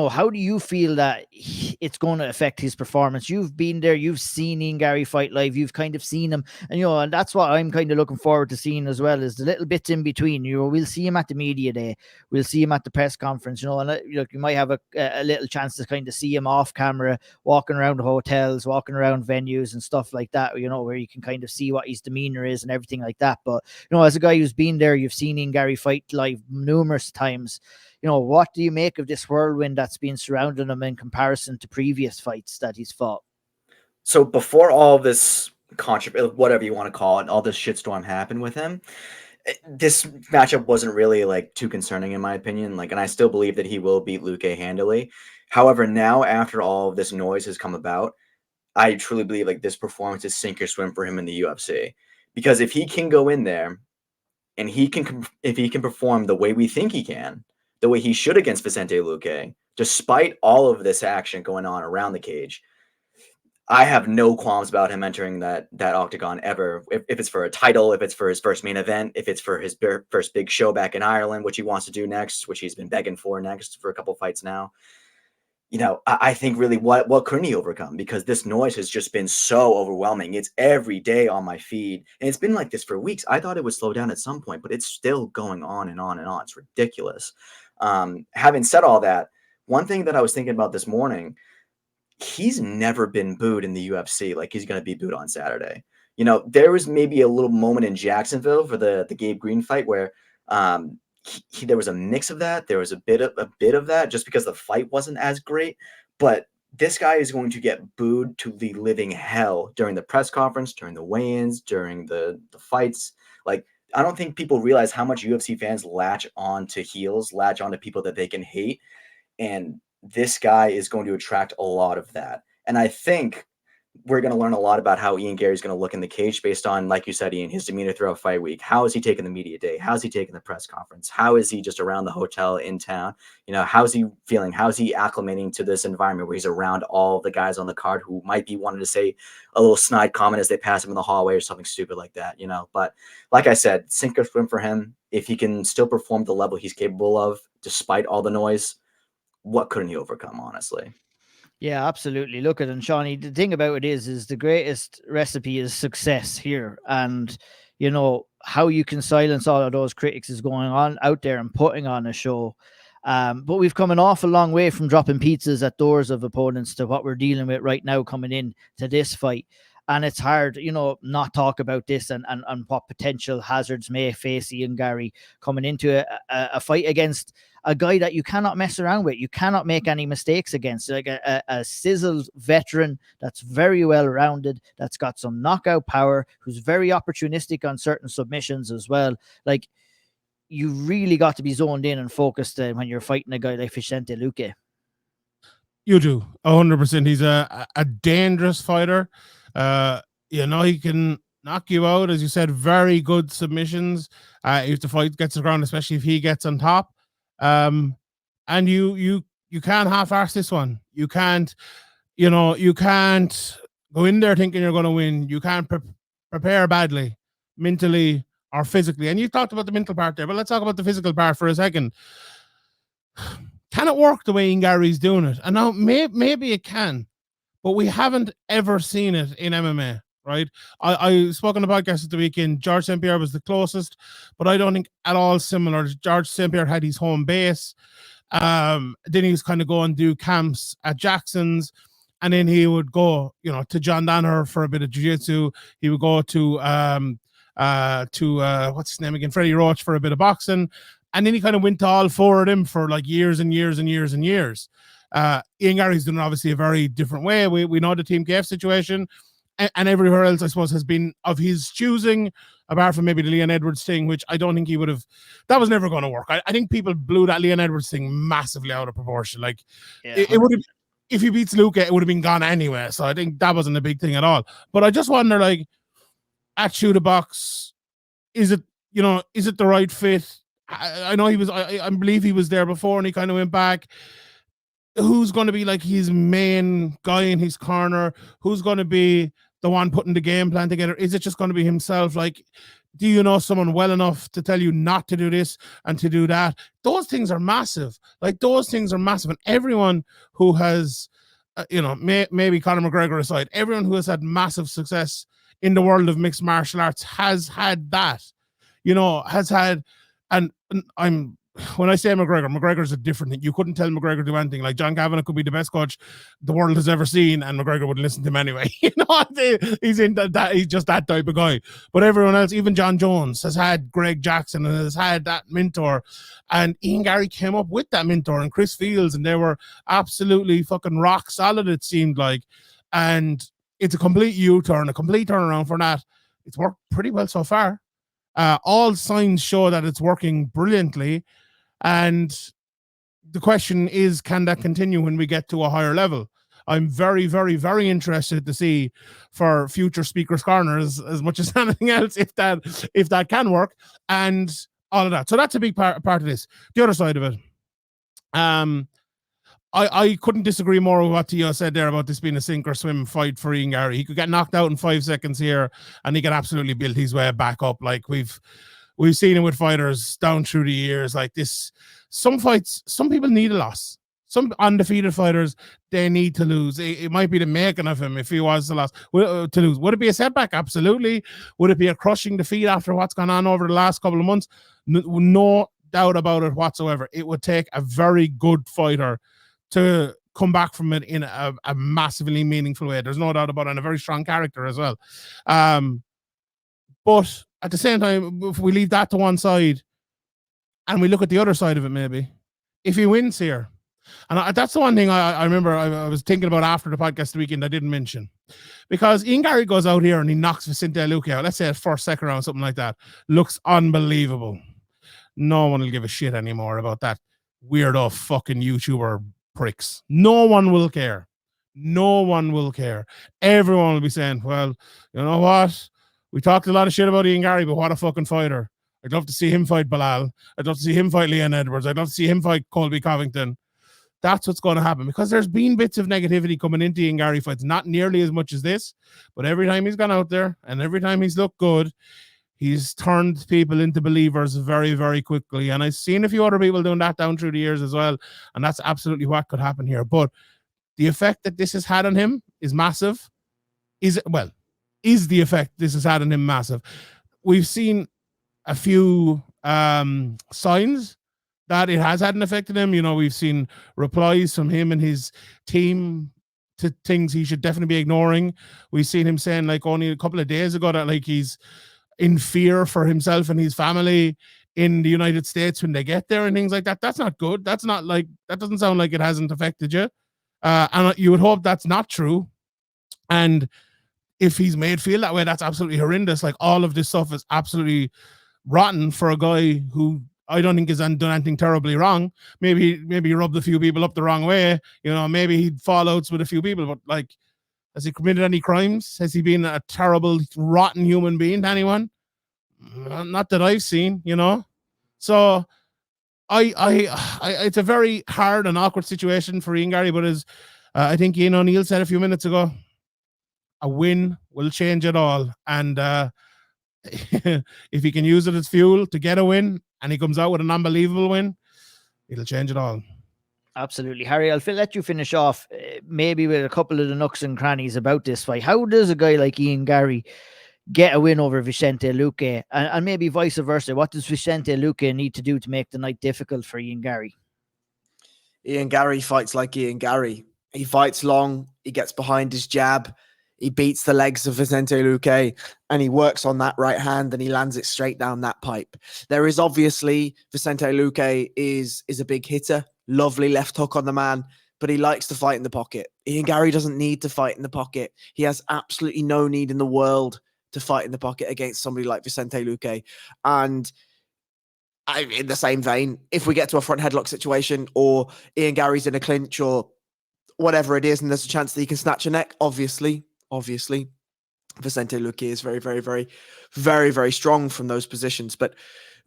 how do you feel that it's going to affect his performance? You've been there, you've seen Ian Garry fight live, you've kind of seen him, and and that's what I'm kind of looking forward to seeing as well, is the little bits in between. We'll see him at the media day, we'll see him at the press conference, and you might have a little chance to kind of see him off camera, walking around hotels, walking around venues and stuff like that, where you can kind of see what his demeanor is and everything like that. But as a guy who's been there, you've seen Ian Garry fight live numerous times. What do you make of this whirlwind that's been surrounding him in comparison to previous fights that he's fought? So before all of this whatever you want to call it, all this shitstorm happened with him, this matchup wasn't really like too concerning in my opinion. Like, and I still believe that he will beat Luque handily. However, now after all of this noise has come about, I truly believe like this performance is sink or swim for him in the UFC. Because if he can go in there and if he can perform the way we think he can, the way he should against Vicente Luque, despite all of this action going on around the cage, I have no qualms about him entering that octagon ever. If it's for a title, if it's for his first main event, if it's for his first big show back in Ireland, which he wants to do next, which he's been begging for next for a couple fights now. You know, I think really what couldn't he overcome? Because this noise has just been so overwhelming. It's every day on my feed. And it's been like this for weeks. I thought it would slow down at some point, but it's still going on and on and on. It's ridiculous. Having said all that, one thing that I was thinking about this morning, he's never been booed in the UFC like he's going to be booed on Saturday. You know, there was maybe a little moment in Jacksonville for the Gabe Green fight where there was a mix of that. There was a bit of that just because the fight wasn't as great. But this guy is going to get booed to the living hell during the press conference, during the weigh-ins, during the fights. Like, I don't think people realize how much UFC fans latch on to heels, latch on to people that they can hate. And this guy is going to attract a lot of that. And I think we're going to learn a lot about how Ian Gary's going to look in the cage based on, like you said, Ian, his demeanor throughout fight week. How is he taking the media day? How is he taking the press conference? How is he just around the hotel in town? You know, how's he feeling? How's he acclimating to this environment where he's around all the guys on the card who might be wanting to say a little snide comment as they pass him in the hallway or something stupid like that, you know? But like I said, sink or swim for him. If he can still perform the level he's capable of, despite all the noise, what couldn't he overcome, honestly? Yeah, absolutely. Look at it, and Shawnee, the thing about it is the greatest recipe is success here. And, you know, how you can silence all of those critics is going on out there and putting on a show. But we've come an awful long way from dropping pizzas at doors of opponents to what we're dealing with right now coming in to this fight. And it's hard, you know, not talk about this and what potential hazards may face Ian Gary coming into a fight against a guy that you cannot mess around with. You cannot make any mistakes against. Like a sizzled veteran that's very well-rounded, that's got some knockout power, who's very opportunistic on certain submissions as well. Like, you really got to be zoned in and focused when you're fighting a guy like Vicente Luque. You do, 100%. He's a dangerous fighter. You know, he can knock you out, as you said, very good submissions. If the fight gets to the ground, especially if he gets on top. And you can't half-arse this one. You can't, you know, you can't go in there thinking you're going to win. You can't prepare badly, mentally or physically. And you talked about the mental part there, but let's talk about the physical part for a second. Can it work the way Ian Gary's doing it? And now maybe it can, but we haven't ever seen it in MMA, right? I spoke on the podcast at the weekend. George St. Pierre was the closest, but I don't think at all similar. George St. Pierre had his home base. Then he was kind of going to do camps at Jackson's, and then he would go, you know, to John Danaher for a bit of jiu-jitsu. He would go to what's his name again? Freddie Roach for a bit of boxing. And then he kind of went to all four of them for like years and years and years and years. Ian Gary's done obviously a very different way. We know the Team KF situation, and everywhere else, I suppose, has been of his choosing, apart from maybe the Leon Edwards thing, which I don't think he would have. That was never going to work. I think people blew that Leon Edwards thing massively out of proportion. Like, it would have, if he beats Luque, it would have been gone anyway. So I think that wasn't a big thing at all. But I just wonder, like, at Shoot a Box, is it the right fit? I know he was, I believe he was there before and he kind of went back. Who's going to be like his main guy in his corner? Who's going to be the one putting the game plan together? Is it just going to be himself? Like, do you know someone well enough to tell you not to do this and to do that? Those things are massive. Like, those things are massive. And everyone who has, maybe Conor McGregor aside, everyone who has had massive success in the world of mixed martial arts has had that, has had. And when I say McGregor's a different thing. You couldn't tell McGregor to do anything. Like, John Kavanagh could be the best coach the world has ever seen, and McGregor wouldn't listen to him anyway. He's in that. He's just that type of guy. But everyone else, even John Jones, has had Greg Jackson and has had that mentor. And Ian Gary came up with that mentor, and Chris Fields, and they were absolutely fucking rock solid, it seemed like. And it's a complete U-turn, a complete turnaround for that. It's worked pretty well so far. All signs show that it's working brilliantly. And the question is, can that continue when we get to a higher level? I'm very, very, very interested to see for future speakers' corners as much as anything else if that can work and all of that. So that's a big part of this. The other side of it, I couldn't disagree more with what Theo said there about this being a sink or swim fight for Ian Garry. He could get knocked out in 5 seconds here, and he can absolutely build his way back up. Like we've seen it with fighters down through the years like this. Some fights, some people need a loss. Some undefeated fighters, they need to lose. It might be the making of him if he was to lose. Would it be a setback? Absolutely. Would it be a crushing defeat after what's gone on over the last couple of months? No doubt about it whatsoever. It would take a very good fighter to come back from it in a massively meaningful way. There's no doubt about it, and a very strong character as well. But at the same time, if we leave that to one side and we look at the other side of it, maybe, if he wins here, and that's the one thing I remember I was thinking about after the podcast the weekend I didn't mention. Because Ian Garry goes out here and he knocks Vicente Luque out, let's say at first, second round, something like that. Looks unbelievable. No one will give a shit anymore about that weirdo fucking YouTuber pricks. No one will care. No one will care. Everyone will be saying, well, you know what? We talked a lot of shit about Ian Garry, but what a fucking fighter. I'd love to see him fight Bilal. I'd love to see him fight Leon Edwards. I'd love to see him fight Colby Covington. That's what's going to happen, because there's been bits of negativity coming into Ian Garry fights, not nearly as much as this, but every time he's gone out there and every time he's looked good, he's turned people into believers very, very quickly. And I've seen a few other people doing that down through the years as well. And that's absolutely what could happen here. But the effect that this has had on him is massive. Is the effect this has had on him massive? We've seen a few signs that it has had an effect on him. You know, we've seen replies from him and his team to things he should definitely be ignoring. We've seen him saying, like, only a couple of days ago that, like, he's in fear for himself and his family in the United States when they get there and things like that. That's not good. That's not like, that doesn't sound like it hasn't affected you. And you would hope that's not true. And if he's made feel that way, that's absolutely horrendous. Like, all of this stuff is absolutely rotten for a guy who I don't think has done anything terribly wrong. Maybe he rubbed a few people up the wrong way. You know, maybe he'd fallouts with a few people, but, like, has he committed any crimes? Has he been a terrible, rotten human being to anyone? Not that I've seen, you know. So it's a very hard and awkward situation for Ian Garry, but as I think Ian O'Neill said a few minutes ago, a win will change it all. And if he can use it as fuel to get a win and he comes out with an unbelievable win, it'll change it all. Absolutely. Harry, I'll let you finish off maybe with a couple of the nooks and crannies about this fight. How does a guy like Ian Garry get a win over Vicente Luque, and maybe vice versa? What does Vicente Luque need to do to make the night difficult for Ian Garry? Ian Garry fights like Ian Garry. He fights long. He gets behind his jab. He beats the legs of Vicente Luque, and he works on that right hand and he lands it straight down that pipe. There is obviously, Vicente Luque is a big hitter. Lovely left hook on the man, but he likes to fight in the pocket. Ian Garry doesn't need to fight in the pocket. He has absolutely no need in the world to fight in the pocket against somebody like Vicente Luque. And in the same vein, if we get to a front headlock situation or Ian Garry's in a clinch or whatever it is, and there's a chance that he can snatch a neck, obviously, Vicente Luque is very, very, very, very, very strong from those positions. But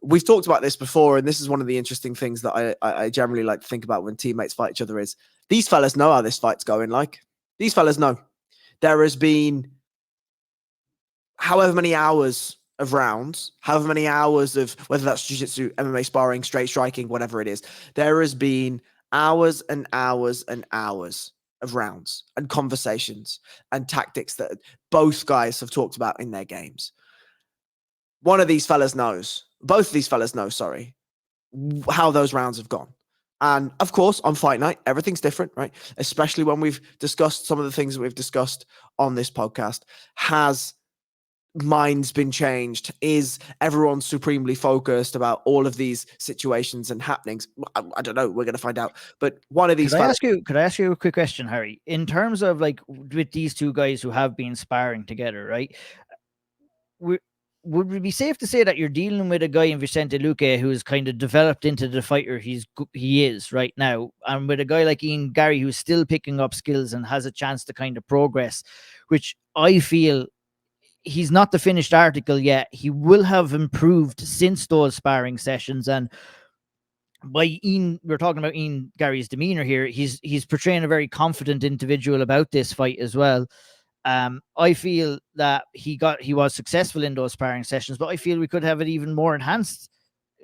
we've talked about this before, and this is one of the interesting things that I generally like to think about when teammates fight each other is these fellas know how this fight's going. Like, these fellas know. There has been however many hours of rounds, however many hours of, whether that's jiu-jitsu, MMA sparring, straight striking, whatever it is, there has been hours and hours and hours of rounds and conversations and tactics that both guys have talked about in their games. Both of these fellas know, how those rounds have gone. And of course, on fight night, everything's different, right? Especially when we've discussed some of the things that we've discussed on this podcast. Has mind's been changed? Is everyone supremely focused about all of these situations and happenings? I don't know. We're going to find out. But one of these. Could I ask you a quick question, Harry? In terms of like with these two guys who have been sparring together, right? Would it be safe to say that you're dealing with a guy in Vicente Luque who's kind of developed into the fighter he is right now, and with a guy like Ian Garry who's still picking up skills and has a chance to kind of progress, which I feel he's not the finished article yet. He will have improved since those sparring sessions. And by Ian, we're talking about Ian Garry's demeanor here. He's portraying a very confident individual about this fight as well. I feel that he was successful in those sparring sessions, but I feel we could have an even more enhanced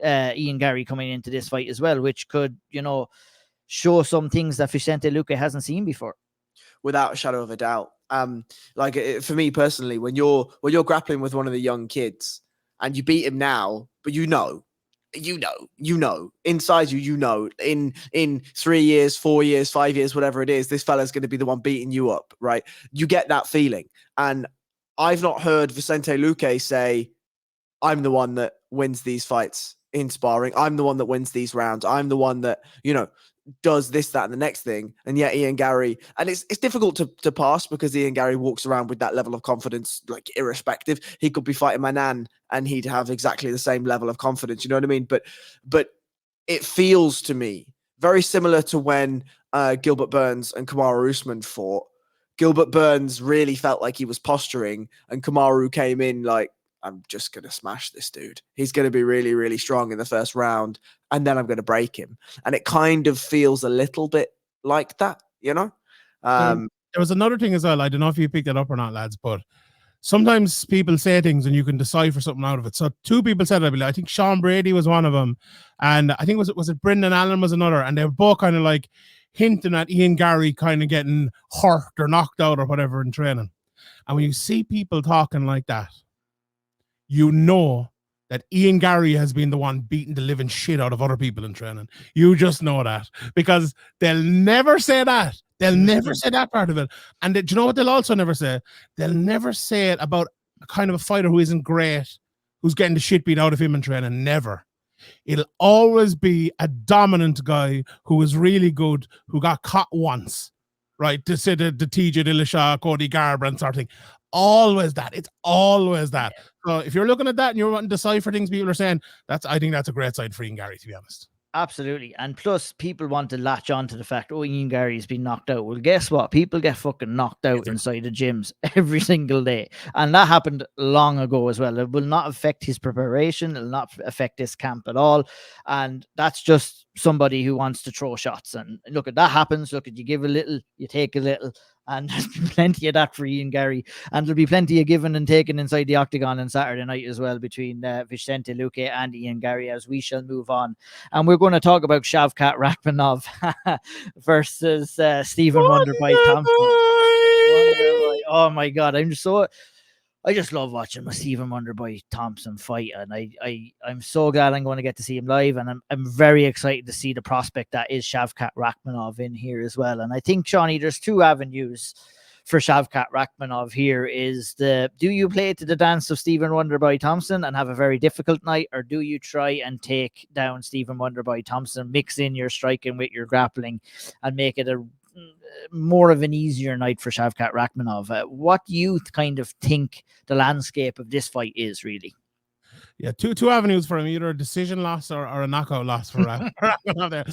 Ian Garry coming into this fight as well, which could, show some things that Vicente Luque hasn't seen before. Without a shadow of a doubt. For me personally, when you're grappling with one of the young kids and you beat him now, but inside in 3 years, 4 years, 5 years, whatever it is, this fella's going to be the one beating you up, right? You get that feeling. And I've not heard Vicente Luque say, I'm the one that wins these fights in sparring. I'm the one that wins these rounds. I'm the one that, does this, that, and the next thing. And yet Ian Garry, and it's difficult to pass because Ian Garry walks around with that level of confidence, like irrespective. He could be fighting my nan and he'd have exactly the same level of confidence. You know what I mean? But it feels to me very similar to when Gilbert Burns and Kamaru Usman fought. Gilbert Burns really felt like he was posturing, and Kamaru came in like, I'm just going to smash this dude. He's going to be really, really strong in the first round, and then I'm going to break him. And it kind of feels a little bit like that, There was another thing as well. I don't know if you picked it up or not, lads, but sometimes people say things and you can decipher something out of it. So two people said it. I think Sean Brady was one of them, and I think was it Brendan Allen was another, and they were both kind of like hinting at Ian Garry kind of getting hurt or knocked out or whatever in training. And when you see people talking like that, you know that Ian Garry has been the one beating the living shit out of other people in training. You just know that, because they'll never say that. They'll never say that part of it. And do you know what they'll also never say? They'll never say it about a kind of a fighter who isn't great, who's getting the shit beat out of him in training. Never. It'll always be a dominant guy who is really good, who got caught once, right? To say the TJ Dillashaw, Cody Garbrandt sort of thing. Always that. It's always that. So if you're looking at that and you're wanting to decipher things people are saying, I think that's a great side for Ian Garry, to be honest. Absolutely. And plus, people want to latch on to the fact, Ian Garry's been knocked out. Well, guess what? People get fucking knocked out inside the gyms every single day. And that happened long ago as well. It will not affect his preparation. It will not affect this camp at all. And that's just somebody who wants to throw shots. And look, that happens. Look, you give a little, you take a little. And there's been plenty of that for Ian Garry. And there'll be plenty of giving and taking inside the octagon on Saturday night as well between Vicente Luque and Ian Garry, as we shall move on. And we're going to talk about Shavkat Rakhmonov versus Stephen Wonderboy Thompson. Oh my God. I just love watching my Stephen Wonderboy Thompson fight, and I'm so glad I'm going to get to see him live, and I'm very excited to see the prospect that is Shavkat Rakhmonov in here as well. And I think, Shawnee, there's two avenues for Shavkat Rakhmonov here. Do you play to the dance of Stephen Wonderboy Thompson and have a very difficult night, or do you try and take down Stephen Wonderboy Thompson, mix in your striking with your grappling, and make it a more of an easier night for Shavkat Rakhmonov? What do you kind of think the landscape of this fight is, really? Yeah, two avenues for him, either a decision loss or a knockout loss for Rakhmonov there.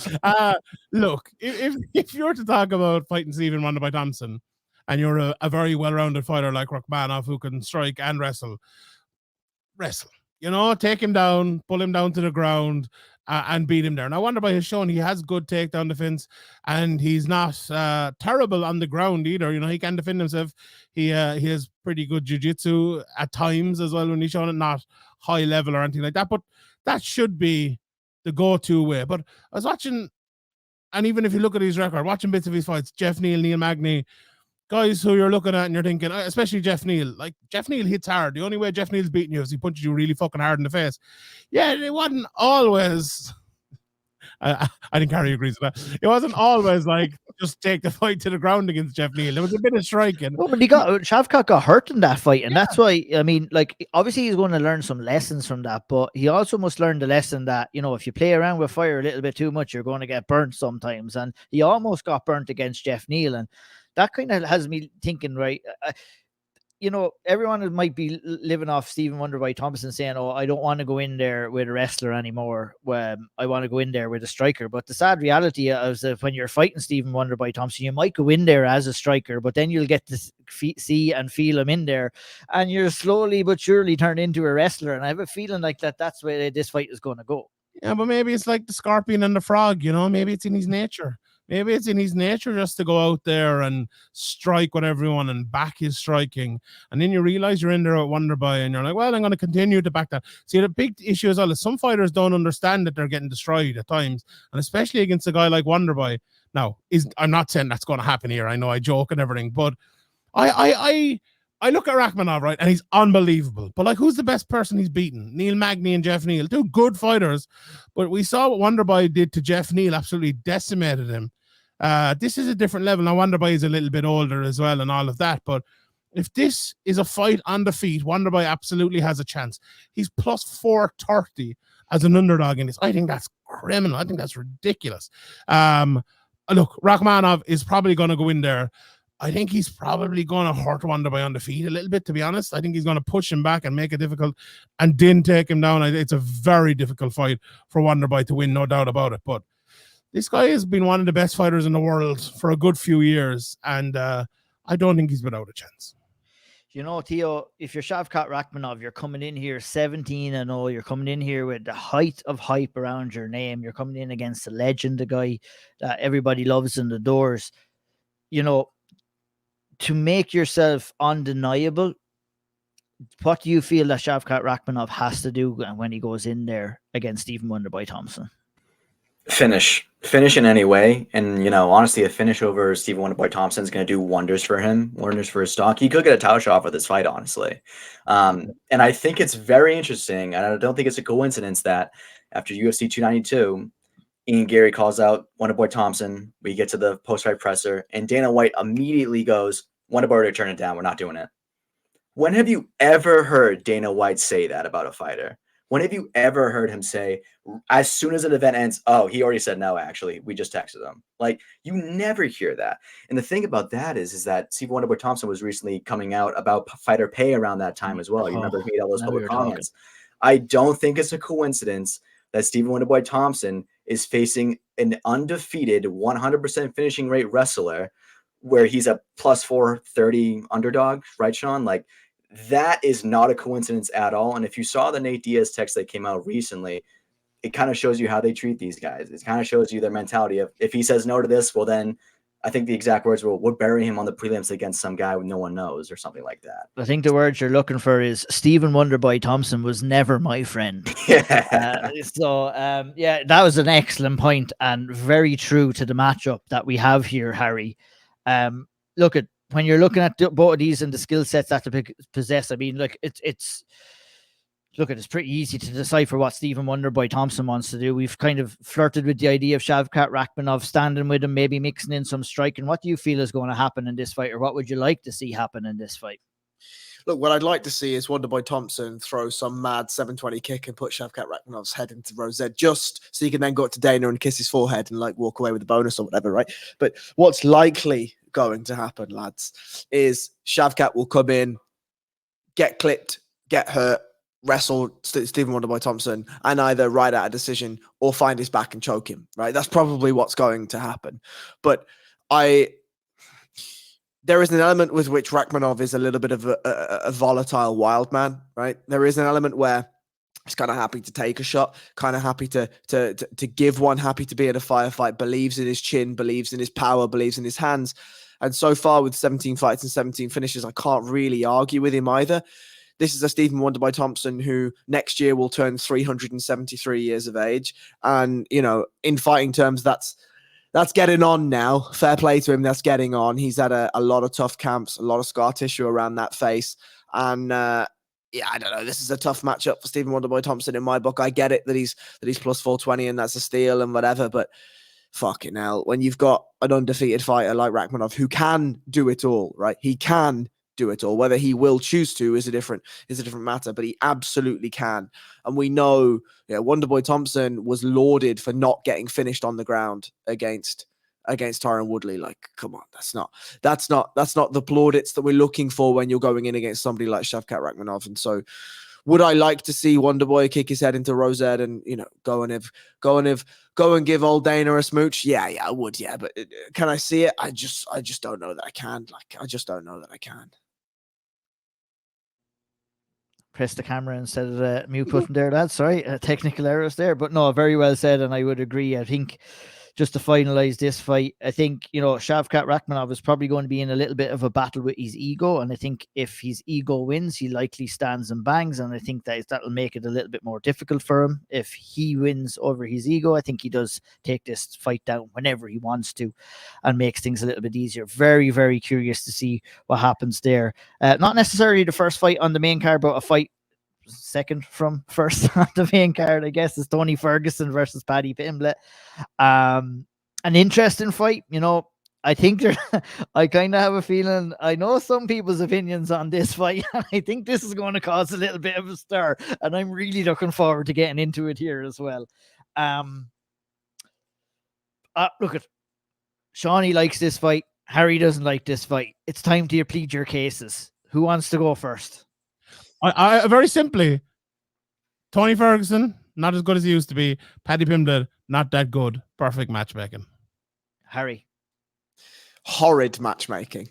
Look, if you're to talk about fighting Stephen Wonderboy Thompson and you're a very well-rounded fighter like Rakhmonov who can strike and wrestle, take him down, pull him down to the ground, and beat him there. Now, Wonderboy has shown he has good takedown defense, and he's not terrible on the ground either. He can defend himself. He has pretty good jiu-jitsu at times as well when he's shown it, not high level or anything like that. But that should be the go-to way. But I was watching, and even if you look at his record, watching bits of his fights, Jeff Neal, Neil Magny, guys who you're looking at and you're thinking, especially Jeff Neal, like Jeff Neal hits hard. The only way Jeff Neal's beating you is he punches you really fucking hard in the face. Yeah, it wasn't always I think Harry agrees with that. It wasn't always like just take the fight to the ground against Jeff Neal. There was a bit of striking. Oh, but Shavkat got hurt in that fight, and that's why, I mean, like, obviously he's going to learn some lessons from that, but he also must learn the lesson that, you know, if you play around with fire a little bit too much, you're going to get burnt sometimes. And he almost got burnt against Jeff Neal, and that kind of has me thinking, right? You know, everyone might be living off Stephen Wonderboy Thompson saying, "Oh, I don't want to go in there with a wrestler anymore. I want to go in there with a striker." But the sad reality is that when you're fighting Stephen Wonderboy Thompson, you might go in there as a striker, but then you'll get to see and feel him in there, and you're slowly but surely turn into a wrestler. And I have a feeling like that's where this fight is going to go. Yeah, but maybe it's like the scorpion and the frog, you know, maybe it's in his nature. Maybe it's in his nature just to go out there and strike with everyone and back his striking. And then you realize you're in there at Wonderboy and you're like, well, I'm going to continue to back that. See, the big issue is all some fighters don't understand that they're getting destroyed at times. And especially against a guy like Wonderboy. Now, I'm not saying that's going to happen here. I know I joke and everything, but I look at Rakhmonov, right, and he's unbelievable. But, like, who's the best person he's beaten? Neil Magny and Jeff Neal. Two good fighters. But we saw what Wonderboy did to Jeff Neal, absolutely decimated him. This is a different level. Now, Wonderboy is a little bit older as well and all of that. But if this is a fight on the feet, Wonderboy absolutely has a chance. He's plus 430 as an underdog in this. I think that's criminal. I think that's ridiculous. Look, Rakhmonov is probably going to go in there. I think he's probably going to hurt Wonderboy on the feet a little bit, to be honest. I think he's going to push him back and make it difficult and then take him down. It's a very difficult fight for Wonderboy to win, no doubt about it. But this guy has been one of the best fighters in the world for a good few years, and I don't think he's without a chance. You know, Theo, if you're Shavkat Rakhmonov, you're coming in here 17-0. You're coming in here with the height of hype around your name. You're coming in against a legend, a guy that everybody loves and adores. You know, to make yourself undeniable, what do you feel that Shavkat Rakhmonov has to do when he goes in there against Stephen Wonderboy Thompson? Finish in any way. And, you know, honestly, a finish over Stephen Wonderboy Thompson is going to do wonders for him, wonders for his stock. He could get a title shot for this fight, honestly. And I think it's very interesting, and I don't think it's a coincidence that after UFC 292, Ian Gary calls out Wonderboy Thompson. We get to the post-fight presser, and Dana White immediately goes, Wonderboy to turn it down. We're not doing it. When have you ever heard Dana White say that about a fighter? When have you ever heard him say, as soon as an event ends, oh, he already said no, actually, we just texted him? Like, you never hear that. And the thing about that is that Stephen Wonderboy Thompson was recently coming out about fighter pay around that time as well. You remember he made all those public comments. I don't think it's a coincidence that Stephen Wonderboy Thompson is facing an undefeated 100% finishing rate wrestler where he's a plus 430 underdog, right, Sean? Like, that is not a coincidence at all. And if you saw the Nate Diaz text that came out recently, it kind of shows you how they treat these guys. It kind of shows you their mentality of, if he says no to this, well, then I think the exact words were, we'll bury him on the prelims against some guy no one knows, or something like that. I think the word you're looking for is Stephen Wonderboy Thompson was never my friend. Yeah. Yeah, that was an excellent point and very true to the matchup that we have here, Harry. Look, at when you're looking at both of these and the skill sets that they possess, I mean, like, it's pretty easy to decipher what Stephen Wonderboy Thompson wants to do. We've kind of flirted with the idea of Shavkat Rakhmonov standing with him, maybe mixing in some striking. What do you feel is going to happen in this fight, or what would you like to see happen in this fight? Look, what I'd like to see is Wonderboy Thompson throw some mad 720 kick and put Shavkat Rakhmonov's head into Rosette, just so he can then go up to Dana and kiss his forehead and, like, walk away with a bonus or whatever, right? But what's likely going to happen, lads, is Shavkat will come in, get clipped, get hurt, wrestle Stephen Wonderboy Thompson, and either ride out a decision or find his back and choke him, right? That's probably what's going to happen. But there is an element with which Rakhmonov is a little bit of a volatile wild man, right? There is an element where he's kind of happy to take a shot, kind of happy to give one, happy to be in a firefight, believes in his chin, believes in his power, believes in his hands. And so far with 17 fights and 17 finishes, I can't really argue with him either. This is a Stephen Wonderboy Thompson who next year will turn 373 years of age. And, you know, in fighting terms, that's getting on now. Fair play to him. That's getting on. He's had a lot of tough camps, a lot of scar tissue around that face. And yeah, I don't know. This is a tough matchup for Stephen Wonderboy Thompson in my book. I get it that he's plus 420 and that's a steal and whatever, but fucking hell, when you've got an undefeated fighter like Rakhmonov who can do it all, right? He can do it all. Whether he will choose to is a different matter, but he absolutely can. And we know, Wonderboy Thompson was lauded for not getting finished on the ground against Tyron Woodley. Like, come on, that's not the plaudits that we're looking for when you're going in against somebody like Shavkat Rakhmonov. And so, would I like to see Wonderboy kick his head into Rosette and go and give old Dana a smooch? Yeah, I would. Yeah, but can I see it? I just don't know that I can. Like, I just don't know that I can. Press the camera instead of the mute button there, lads. Sorry, technical errors there, but no, very well said, and I would agree. I think just to finalize this fight, I think, Shavkat Rakhmonov is probably going to be in a little bit of a battle with his ego. And I think if his ego wins, he likely stands and bangs. And I think that'll make it a little bit more difficult for him. If he wins over his ego, I think he does take this fight down whenever he wants to and makes things a little bit easier. Very, very curious to see what happens there. Not necessarily the first fight on the main card, but a fight second from first on the main card, I guess, is Tony Ferguson versus Paddy Pimblett. An interesting fight. I think I kind of have a feeling, I know some people's opinions on this fight, and I think this is going to cause a little bit of a stir, and I'm really looking forward to getting into it here as well. Look at Shawnee likes this fight. Harry doesn't like this fight. It's time to plead your cases. Who wants to go first? I very simply, Tony Ferguson, not as good as he used to be. Paddy Pimblett, not that good. Perfect matchmaking. Harry. Horrid matchmaking.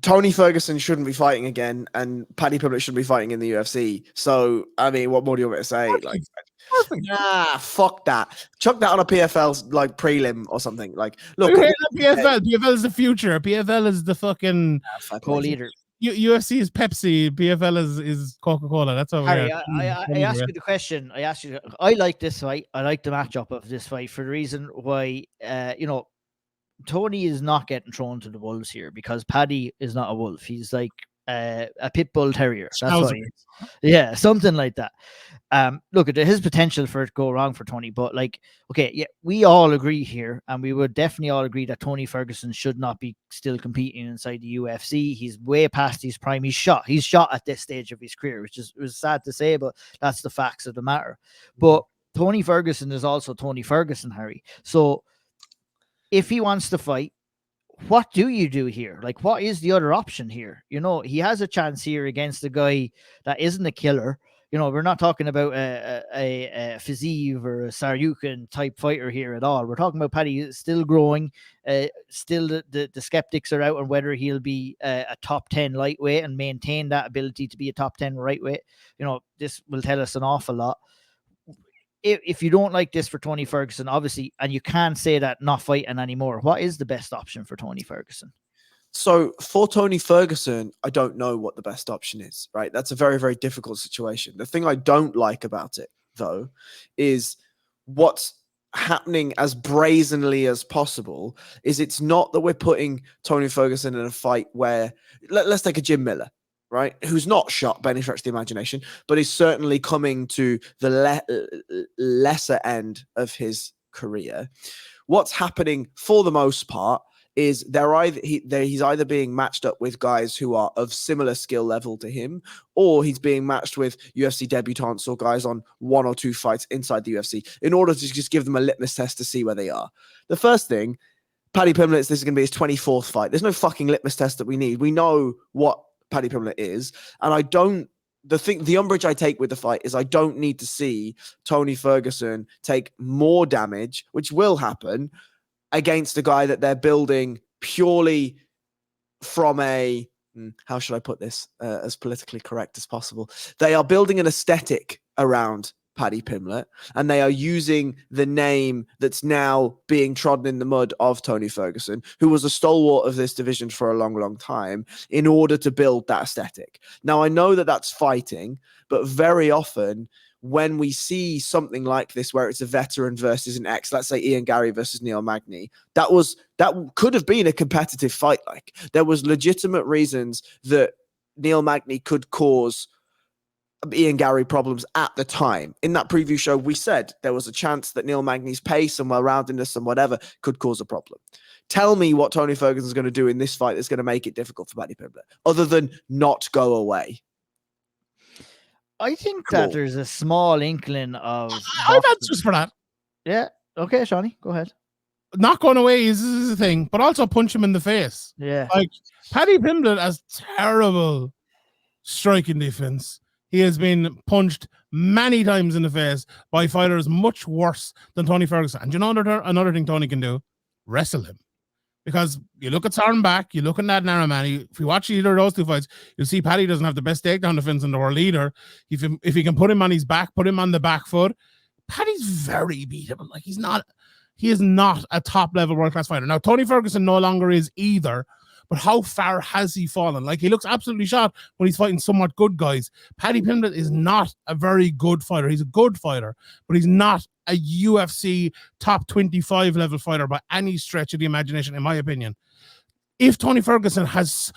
Tony Ferguson shouldn't be fighting again, and Paddy Pimblett shouldn't be fighting in the UFC. So, I mean, what more do you want me to say? Perfect. Fuck that. Chuck that on a PFL prelim or something. Like, look, PFL is the future. PFL is the fucking co-leader. UFC is Pepsi. PFL is Coca-Cola. That's what Harry, I asked you the question. I like this fight. I like the matchup of this fight for the reason why, Tony is not getting thrown to the wolves here because Paddy is not a wolf. He's like a pit bull terrier. That's what he is. Yeah, something like that. Look, there is potential for it to go wrong for Tony, but we all agree here, and we would definitely all agree that Tony Ferguson should not be still competing inside the UFC. He's way past his prime. He's shot at this stage of his career, which is sad to say, but that's the facts of the matter. But Tony Ferguson is also Tony Ferguson, Harry. So if he wants to fight, what do you do here? Like, what is the other option here? He has a chance here against a guy that isn't a killer. We're not talking about a Fiziev or a Saryukin type fighter here at all. We're talking about Paddy still growing. Still, the skeptics are out on whether he'll be a top 10 lightweight and maintain that ability to be a top 10 lightweight. This will tell us an awful lot. If you don't like this for Tony Ferguson, obviously, and you can't say that not fighting anymore, what is the best option for Tony Ferguson? So for Tony Ferguson, I don't know what the best option is, right? That's a very, very difficult situation. The thing I don't like about it, though, is what's happening as brazenly as possible is it's not that we're putting Tony Ferguson in a fight where, let's take a Jim Miller, right? Who's not shot by any stretch of the imagination, but is certainly coming to the lesser end of his career. What's happening for the most part is he's either being matched up with guys who are of similar skill level to him, or he's being matched with UFC debutants or guys on 1 or 2 fights inside the UFC in order to just give them a litmus test to see where they are. The first thing, Paddy Pimblett, this is going to be his 24th fight. There's no fucking litmus test that we need. We know what Paddy Pimblett is, and the umbrage I take with the fight is I don't need to see Tony Ferguson take more damage, which will happen, against a guy that they're building purely from a, how should I put this as politically correct as possible? They are building an aesthetic around Paddy Pimblett, and they are using the name that's now being trodden in the mud of Tony Ferguson, who was a stalwart of this division for a long, long time, in order to build that aesthetic. Now, I know that that's fighting, but very often when we see something like this, where it's a veteran versus an ex, let's say Ian Gary versus Neil Magny, that could have been a competitive fight. Like, there was legitimate reasons that Neil Magny could cause Ian Gary problems at the time. In that preview show, we said there was a chance that Neil Magny's pace and well-roundedness and whatever could cause a problem. Tell me what Tony Ferguson's going to do in this fight that's going to make it difficult for Paddy Pimblett, other than not go away. I think that there's a small inkling of... I've answers for that. Yeah. Okay, Shawnee, go ahead. Not going away is the thing, but also punch him in the face. Yeah. Like, Paddy Pimblett has terrible striking defense. He has been punched many times in the face by fighters much worse than Tony Ferguson. And you know another thing Tony can do? Wrestle him. Because you look at Sarnbach, you look at Nad Naramani, if you watch either of those two fights, you'll see Paddy doesn't have the best takedown defense in the world either. If he can put him on his back, put him on the back foot, Paddy's very beatable. Like, he is not a top-level world-class fighter. Now, Tony Ferguson no longer is either, but how far has he fallen? Like, he looks absolutely shot when he's fighting somewhat good guys. Paddy Pimblett is not a very good fighter. He's a good fighter, but he's not a UFC top 25 level fighter by any stretch of the imagination, in my opinion. If Tony Ferguson has...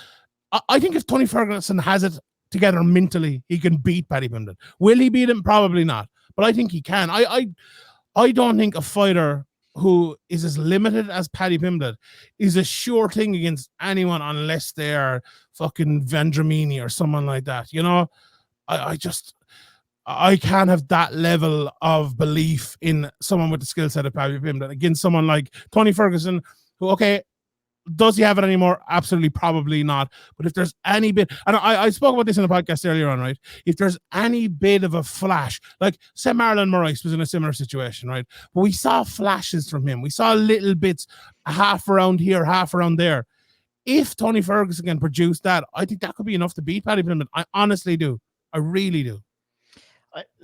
I think if Tony Ferguson has it together mentally, he can beat Paddy Pimblett. Will he beat him? Probably not. But I think he can. I don't think a fighter who is as limited as Paddy Pimblett is a sure thing against anyone unless they are fucking Vendramini or someone like that. You know, I can't have that level of belief in someone with the skill set of Paddy Pimblett against someone like Tony Ferguson, who, okay, does he have it anymore? Absolutely, probably not. But if there's any bit, and I spoke about this in the podcast earlier on, right? If there's any bit of a flash, like say Marlon Moraes was in a similar situation, right? But we saw flashes from him. We saw little bits, half around here, half around there. If Tony Ferguson can produce that, I think that could be enough to beat Paddy Pimblett. I honestly do. I really do.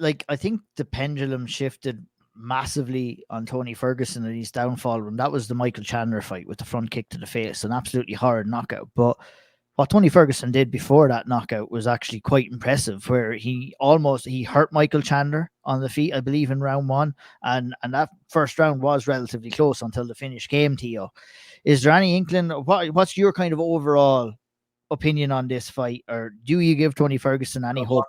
I think the pendulum shifted massively on Tony Ferguson and his downfall when that was the Michael Chandler fight with the front kick to the face, an absolutely horrid knockout. But what Tony Ferguson did before that knockout was actually quite impressive, where he hurt Michael Chandler on the feet, I believe, in round 1, and that first round was relatively close until the finish came. Theo, is there any inkling? What's your kind of overall opinion on this fight, or do you give Tony Ferguson any hope?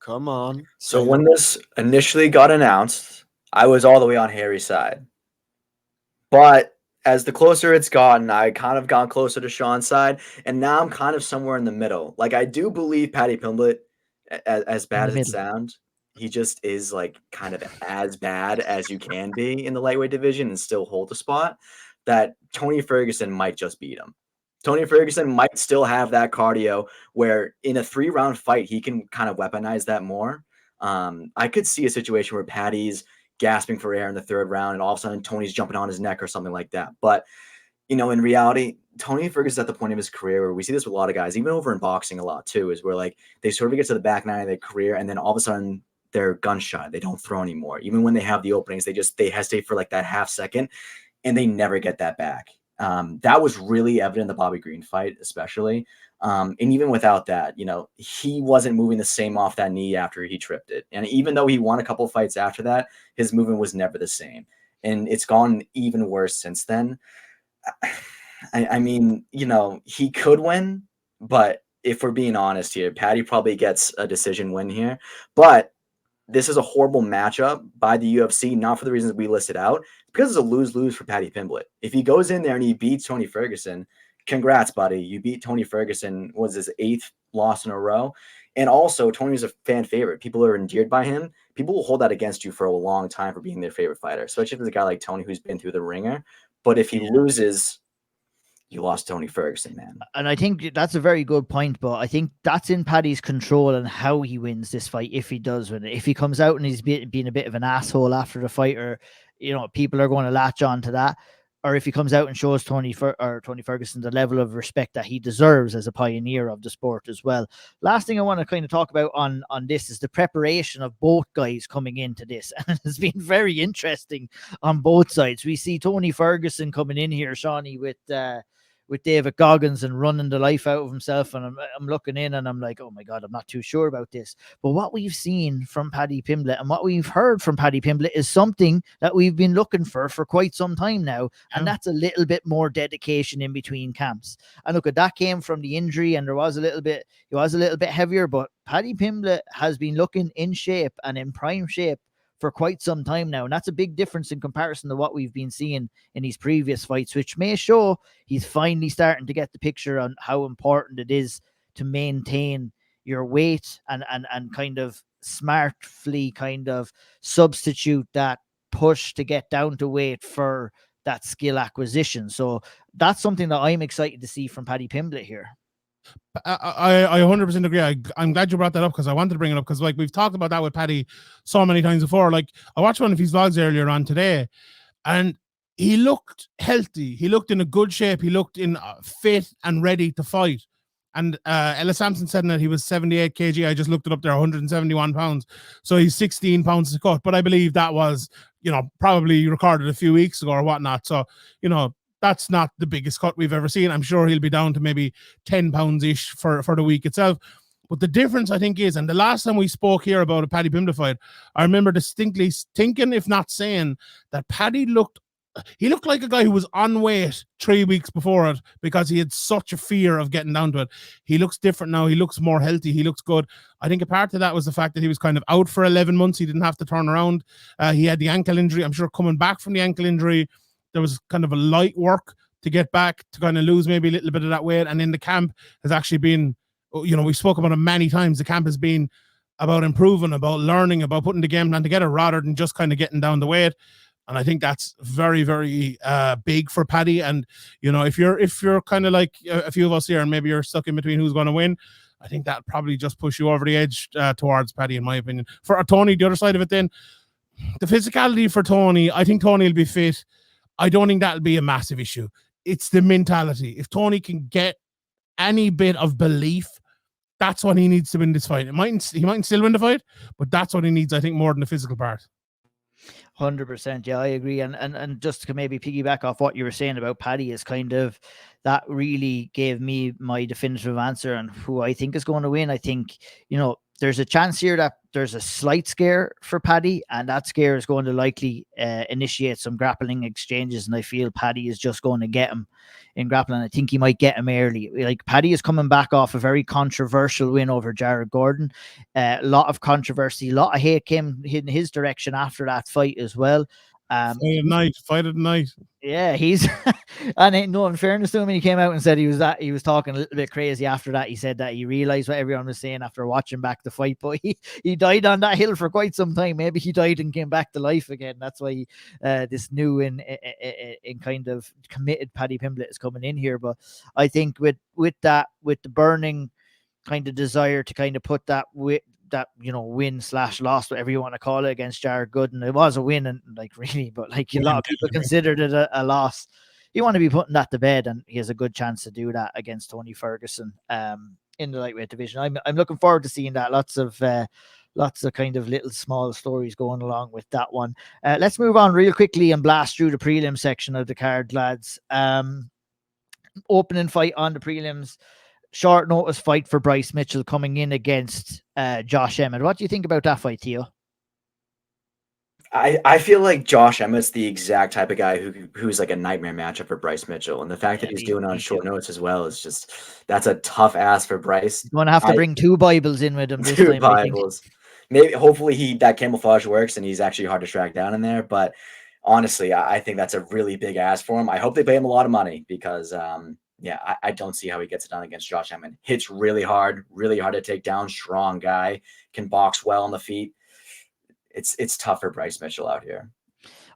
Come on. So when this initially got announced, I was all the way on Harry's side. But as the closer it's gotten, I kind of gone closer to Sean's side, and now I'm kind of somewhere in the middle. Like, I do believe Paddy Pimblett, as bad as it sounds, he just is like kind of as bad as you can be in the lightweight division and still hold a spot, that Tony Ferguson might just beat him. Tony Ferguson might still have that cardio where in a 3-round fight, he can kind of weaponize that more. I could see a situation where Paddy's gasping for air in the 3rd round and all of a sudden Tony's jumping on his neck or something like that. But, you know, in reality, Tony Ferguson's at the point of his career where we see this with a lot of guys, even over in boxing a lot too, is where like they sort of get to the back 9 of their career and then all of a sudden they're gunshot. They don't throw anymore. Even when they have the openings, they hesitate for like that half second and they never get that back. That was really evident in the Bobby Green fight, especially. And even without that, you know, he wasn't moving the same off that knee after he tripped it. And even though he won a couple of fights after that, his movement was never the same. And it's gone even worse since then. I mean, you know, he could win, but if we're being honest here, Paddy probably gets a decision win here. But this is a horrible matchup by the UFC, not for the reasons we listed out, because it's a lose-lose for Paddy Pimblett. If he goes in there and he beats Tony Ferguson, congrats, buddy. You beat Tony Ferguson, was his 8th loss in a row. And also, Tony's a fan favorite. People are endeared by him. People will hold that against you for a long time for being their favorite fighter, especially if it's a guy like Tony who's been through the ringer. But if he loses, you lost Tony Ferguson, man. And I think that's a very good point, but I think that's in Paddy's control and how he wins this fight, if he does win it. If he comes out and he's being a bit of an asshole after the fight, or, you know, people are going to latch on to that, or if he comes out and shows Tony Ferguson the level of respect that he deserves as a pioneer of the sport as well. Last thing I want to kind of talk about on this is the preparation of both guys coming into this. And it's been very interesting on both sides. We see Tony Ferguson coming in here, Shawnee, with with David Goggins and running the life out of himself. And I'm looking in and I'm like, oh my God, I'm not too sure about this. But what we've seen from Paddy Pimblett and what we've heard from Paddy Pimblett is something that we've been looking for quite some time now. And that's a little bit more dedication in between camps. And look, that came from the injury, and he was a little bit heavier, but Paddy Pimblett has been looking in shape and in prime shape for quite some time now. And that's a big difference in comparison to what we've been seeing in these previous fights, which may show he's finally starting to get the picture on how important it is to maintain your weight and kind of smartly kind of substitute that push to get down to weight for that skill acquisition. So that's something that I'm excited to see from Paddy Pimblett here. I 100% agree. I'm glad you brought that up, because I wanted to bring it up, because like we've talked about that with Paddy so many times before. Like I watched one of his vlogs earlier on today, and he looked healthy. He looked in a good shape. He looked in fit and ready to fight. And Ella Sampson said that he was 78 kg. I just looked it up there, 171 pounds. So he's 16 pounds to cut. But I believe that was, probably recorded a few weeks ago or whatnot. So, that's not the biggest cut we've ever seen. I'm sure he'll be down to maybe 10 pounds-ish for the week itself. But the difference, I think, is, and the last time we spoke here about a Paddy Pimblett fight, I remember distinctly thinking, if not saying, that Paddy looked like a guy who was on weight 3 weeks before it, because he had such a fear of getting down to it. He looks different now. He looks more healthy. He looks good. I think a part of that was the fact that he was kind of out for 11 months. He didn't have to turn around. He had the ankle injury. I'm sure coming back from the ankle injury, there was kind of a light work to get back to kind of lose maybe a little bit of that weight. And in the camp has actually been, we spoke about it many times. The camp has been about improving, about learning, about putting the game plan together rather than just kind of getting down the weight. And I think that's very, very big for Paddy. And, if you're kind of like a few of us here and maybe you're stuck in between who's going to win, I think that probably just push you over the edge towards Paddy, in my opinion. For Tony, the other side of it then, the physicality for Tony, I think Tony will be fit. I don't think that'll be a massive issue. It's the mentality. If Tony can get any bit of belief, that's what he needs to win this fight. He mightn't still win the fight, but that's what he needs, I think, more than the physical part. 100%. Yeah, I agree. And just to maybe piggyback off what you were saying about Paddy, is kind of that really gave me my definitive answer on who I think is going to win. I think, there's a chance here that there's a slight scare for Paddy, and that scare is going to likely initiate some grappling exchanges. And I feel Paddy is just going to get him in grappling. I think he might get him early. Like, Paddy is coming back off a very controversial win over Jared Gordon. A lot of controversy, a lot of hate came in his direction after that fight as well. Fight at night. Yeah, he's and in fairness to him, he came out and said he was talking a little bit crazy after that. He said that he realized what everyone was saying after watching back the fight, but he died on that hill for quite some time. Maybe he died and came back to life again. That's why this new in kind of committed Paddy Pimblett is coming in here. But I think with the burning kind of desire to kind of put that win/loss, whatever you want to call it, against Jared Gooden. It was a win, and really, but a lot of people considered it a loss. You want to be putting that to bed, and he has a good chance to do that against Tony Ferguson in the lightweight division. I'm looking forward to seeing that. Lots of kind of little small stories going along with that one. Let's move on real quickly and blast through the prelim section of the card, lads. Opening fight on the prelims. Short notice fight for Bryce Mitchell coming in against Josh Emmett. What do you think about that fight, Theo? I feel like Josh Emmett's the exact type of guy who's like a nightmare matchup for Bryce Mitchell. And the fact that he's doing it on short notice as well is just, that's a tough ask for Bryce. You're going to have to bring 2 Bibles in with him this two time. Bibles. Maybe, hopefully that camouflage works and he's actually hard to track down in there. But honestly, I think that's a really big ask for him. I hope they pay him a lot of money because, I don't see how he gets it done against Josh Emmett. Hits really hard to take down. Strong guy, can box well on the feet. It's tough for Bryce Mitchell out here.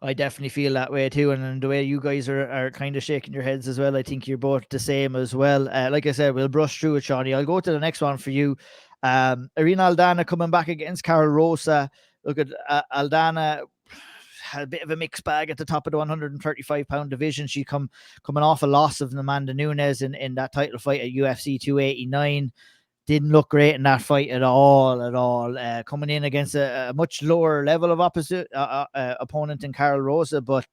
I definitely feel that way too, and the way you guys are kind of shaking your heads as well, I think you're both the same as well. Like I said, we'll brush through it, Shawnee. I'll go to the next one for you. Irene Aldana coming back against Carol Rosa. Look at Aldana. Had a bit of a mixed bag at the top of the 135-pound division. She coming off a loss of Amanda Nunes in that title fight at UFC 289. Didn't look great in that fight at all. Coming in against a much lower level of opponent in Carol Rosa, but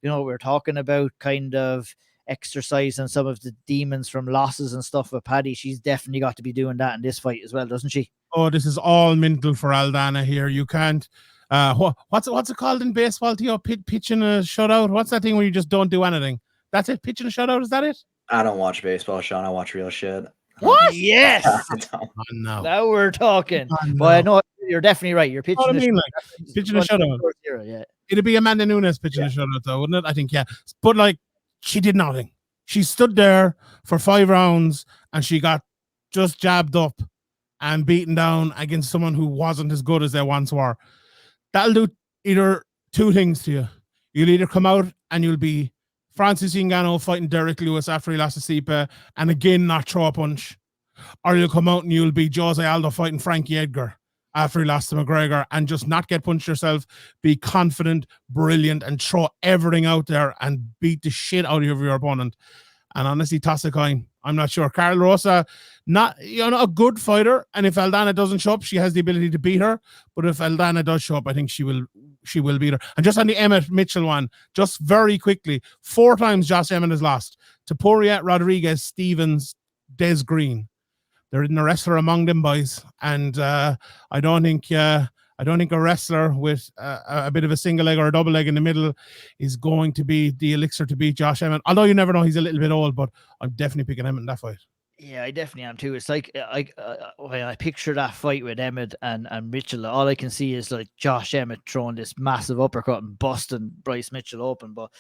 we're talking about kind of exercising some of the demons from losses and stuff with Paddy, she's definitely got to be doing that in this fight as well, doesn't she? Oh, this is all mental for Aldana here. You can't. What's it called in baseball, Theo? Pitching a shutout. What's that thing where you just don't do anything? That's it. Pitching a shutout. Is that it? I don't watch baseball, Sean. I watch real shit. What? Yes. Oh, no. Now we're talking. Oh, no. But I know you're definitely right. You're pitching. I mean, like pitching a shutout. Yeah. It'd be Amanda Nunes pitching a shutout, though, wouldn't it? I think, yeah. But like, she did nothing. She stood there for 5 rounds and she got just jabbed up and beaten down against someone who wasn't as good as they once were. That'll do either 2 things to you. You'll either come out and you'll be Francis Ngannou fighting Derek Lewis after he lost to Stipe and again not throw a punch. Or you'll come out and you'll be Jose Aldo fighting Frankie Edgar after he lost to McGregor and just not get punched yourself, be confident, brilliant, and throw everything out there and beat the shit out of your opponent. And honestly, toss a coin. I'm not sure. Carl Rosa, not a good fighter. And if Aldana doesn't show up, she has the ability to beat her. But if Aldana does show up, I think she will beat her. And just on the Emmett Mitchell one, just very quickly, 4 times Josh Emmett has lost to Poirier, Rodriguez, Stevens, Des Green. There isn't a wrestler among them boys, and I don't think a wrestler with a bit of a single leg or a double leg in the middle is going to be the elixir to beat Josh Emmett. Although you never know, he's a little bit old, but I'm definitely picking Emmett in that fight. Yeah, I definitely am too. It's like when I picture that fight with Emmett and Mitchell, all I can see is like Josh Emmett throwing this massive uppercut and busting Bryce Mitchell open. But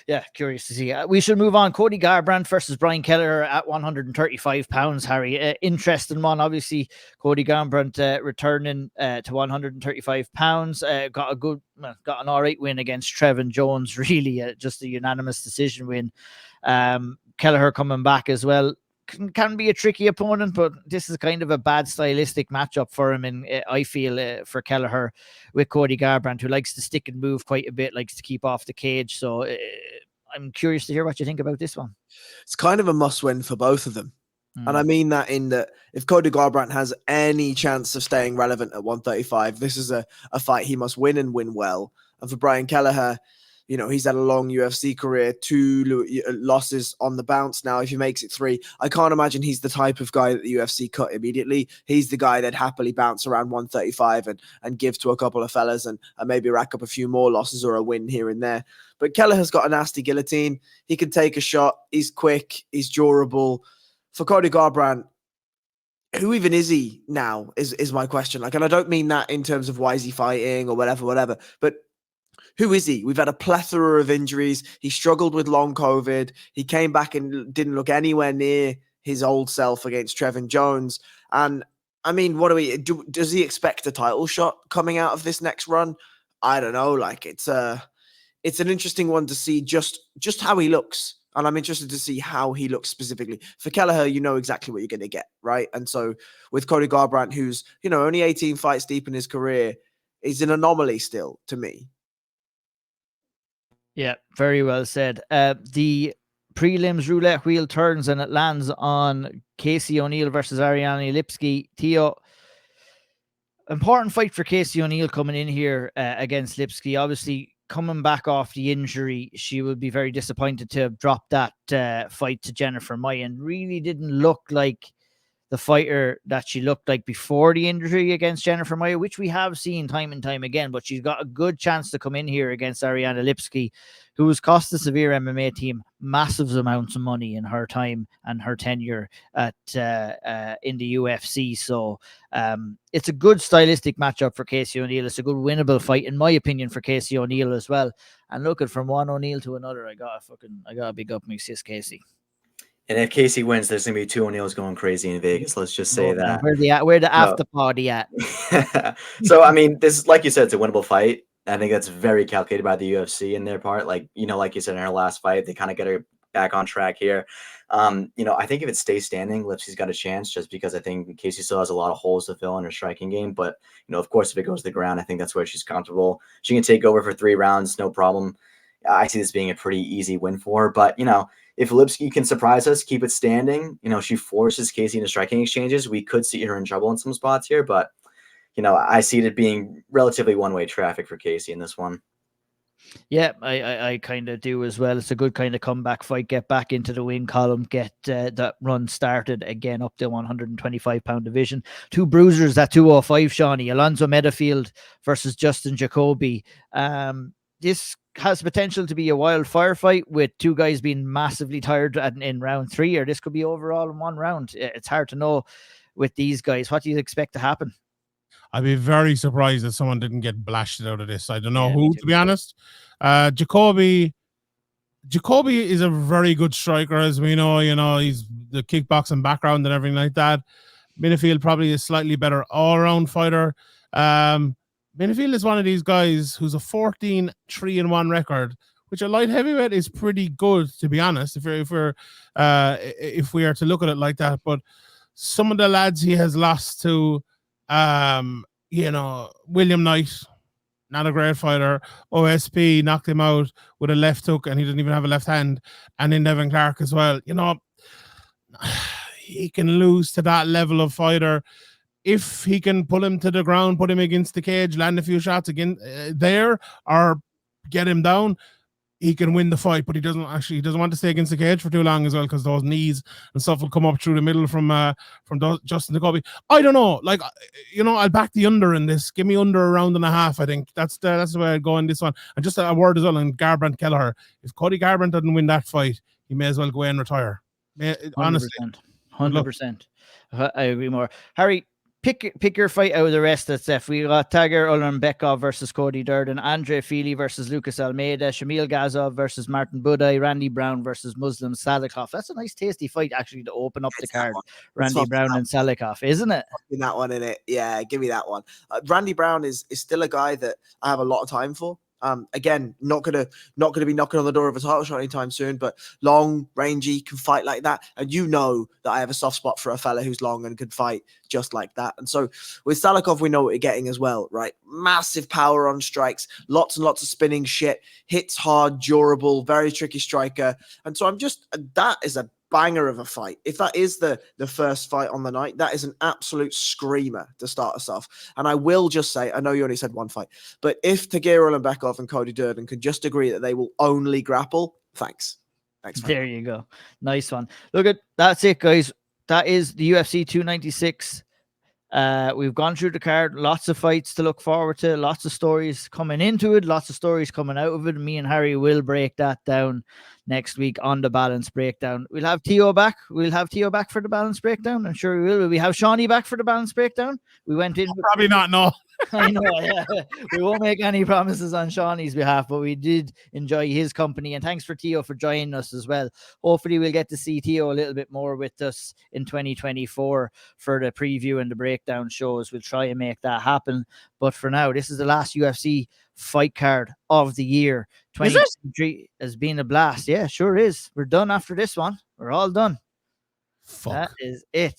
yeah, curious to see. We should move on. Cody Garbrandt versus Brian Kelleher at 135 pounds, Harry. Interesting one. Obviously, Cody Garbrandt returning to 135 pounds. Got an all right win against Trevin Jones, really. Just a unanimous decision win. Kelleher coming back as well. Can be a tricky opponent, but this is kind of a bad stylistic matchup for him. And I feel for Kelleher with Cody Garbrandt, who likes to stick and move quite a bit, likes to keep off the cage. So I'm curious to hear what you think about this one. It's kind of a must win for both of them. And I mean that in that if Cody Garbrandt has any chance of staying relevant at 135, this is a fight he must win and win well. And for Brian Kelleher, he's had a long UFC career, 2 losses on the bounce. Now, if he makes it 3, I can't imagine he's the type of guy that the UFC cut immediately. He's the guy that happily bounce around 135 and give to a couple of fellas and maybe rack up a few more losses or a win here and there. But Kelleher's got a nasty guillotine. He can take a shot. He's quick. He's durable. For Cody Garbrandt, who even is he now is my question. And I don't mean that in terms of why is he fighting or whatever, but who is he? We've had a plethora of injuries. He struggled with long COVID. He came back and didn't look anywhere near his old self against Trevin Jones. And I mean, what does he expect a title shot coming out of this next run? I don't know. It's an interesting one to see just how he looks. And I'm interested to see how he looks specifically. For Kelleher, you know exactly what you're going to get, right? And so with Cody Garbrandt, who's, only 18 fights deep in his career, is an anomaly still to me. Yeah, very well said. The prelims roulette wheel turns and it lands on Casey O'Neill versus Ariane Lipski. Theo, important fight for Casey O'Neill coming in here against Lipski. Obviously, coming back off the injury, she will be very disappointed to have dropped that fight to Jennifer Maia and really didn't look like the fighter that she looked like before the injury against Jennifer Maia, which we have seen time and time again, but she's got a good chance to come in here against Ariane Lipski, who has cost the SevereMMA team massive amounts of money in her time and her tenure at in the UFC. So it's a good stylistic matchup for Casey O'Neill. It's a good winnable fight, in my opinion, for Casey O'Neill as well. And looking from one O'Neill to another, I gotta big up my sis Casey. And if Casey wins, there's gonna be 2 O'Neills going crazy in Vegas. Let's just say that. Where the after party at? So I mean, this, like you said, it's a winnable fight. I think that's very calculated by the UFC in their part. Like you said in her last fight, they kind of get her back on track here. I think if it stays standing, Lipski's got a chance just because I think Casey still has a lot of holes to fill in her striking game. But of course, if it goes to the ground, I think that's where she's comfortable. She can take over for 3 rounds, no problem. I see this being a pretty easy win for her. But if Lipski can surprise us, keep it standing, she forces Casey into striking exchanges, we could see her in trouble in some spots here. But, I see it being relatively one-way traffic for Casey in this one. Yeah, I kind of do as well. It's a good kind of comeback fight. Get back into the win column. Get that run started again up the 125-pound division. Two bruisers at 205, Shawnee. Alonzo Meadofield versus Justin Jacoby. This has potential to be a wild firefight with two guys being massively tired in round 3, or this could be overall in one round. It's hard to know with these guys. What do you expect to happen? I'd be very surprised if someone didn't get blasted out of this. I don't know Yeah, who, to be honest. Jacoby is a very good striker, as we know. You know, he's the kickboxing background and everything like that. Minifield probably a slightly better all-around fighter. Minifield is one of these guys who's a 14-3-1 record, which a light heavyweight is pretty good, to be honest, if we are to look at it like that. But some of the lads he has lost to, you know, William Knight, not a great fighter. OSP knocked him out with a left hook, and he didn't even have a left hand. And then Devin Clark as well. You know, he can lose to that level of fighter if he can pull him to the ground, put him against the cage, land a few shots again there, or get him down. He can win the fight, but he doesn't want to stay against the cage for too long as well, because those knees and stuff will come up through the middle from Justin Jacoby. I don't know, like, you know, I'll back the under in this. Give me under a round and a half. I think that's the way I'd go in this one. And just a word as well on Garbrandt Kelleher. If Cody Garbrandt doesn't win that fight, he may as well go and retire. Honestly, 100%. I agree more. Harry, pick your fight out of the rest that's left. We got Tager Ulanbekov versus Cody Durden, Andre Fili versus Lucas Almeida, Shamil Gazov versus Martin Budai, Randy Brown versus Muslim Salikov. That's a nice, tasty fight, actually, to open up the card. Randy Brown and Salikov, isn't it? In that one, in it, yeah, give me that one. Randy Brown is still a guy that I have a lot of time for. Again, not gonna be knocking on the door of a title shot anytime soon, but long, rangy, can fight like that. And you know that I have a soft spot for a fella who's long and can fight just like that. And so with Salikov, we know what we're getting as well, right? Massive power on strikes, lots and lots of spinning shit, hits hard, durable, very tricky striker. And so that is a banger of a fight. If that is the first fight on the night, that is an absolute screamer to start us off. And I will just say, I know you only said one fight, but if Tager Ulanbekov and Cody Durden can just agree that they will only grapple, thanks. There you go. Nice one. Look, that's it, guys. That is the UFC 296. We've gone through the card, lots of fights to look forward to, lots of stories coming into it, lots of stories coming out of it. Me and Harry will break that down next week on the balance breakdown. We'll have Theo back. We'll have Theo back for the balance breakdown. I'm sure we will. Will we have Shawnee back for the balance breakdown? We went in. Probably not, no. I know. Yeah. We won't make any promises on Shawnee's behalf, but we did enjoy his company. And thanks for Theo for joining us as well. Hopefully we'll get to see Theo a little bit more with us in 2024 for the preview and the breakdown shows. We'll try and make that happen. But for now, this is the last UFC fight card of the year. 2023 has been a blast. Yeah, sure is. We're done after this one. We're all done. Fuck. That is it.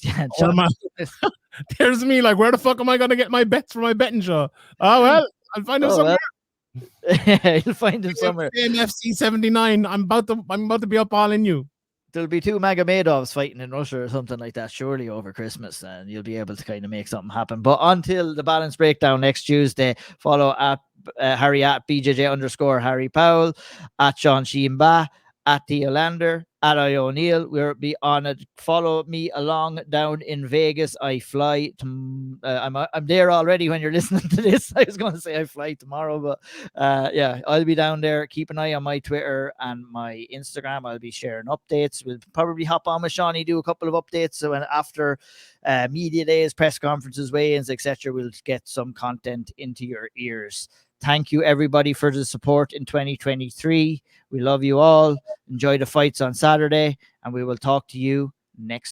There's me, like, where the fuck am I going to get my bets for my betting show? Oh, well, I'll find him somewhere. Well. You'll find him somewhere. NFC 79. I'm about to be up all in you. There'll be two Magomedovs fighting in Russia or something like that, surely over Christmas, and you'll be able to kind of make something happen. But until the balance breakdown next Tuesday, follow at Harry at BJJ_Harry Powell, at Sean Sheenba, at Theo Lander, at I O'Neill. We'll be on it. Follow me along down in Vegas. I fly to, I'm there already when you're listening to this. I was going to say I fly tomorrow, but yeah, I'll be down there. Keep an eye on my Twitter and my Instagram. I'll be sharing updates. We'll probably hop on with Shawnee, do a couple of updates. So after media days, press conferences, weigh-ins, etc., we'll get some content into your ears. Thank you, everybody, for the support in 2023. We love you all. Enjoy the fights on Saturday, and we will talk to you next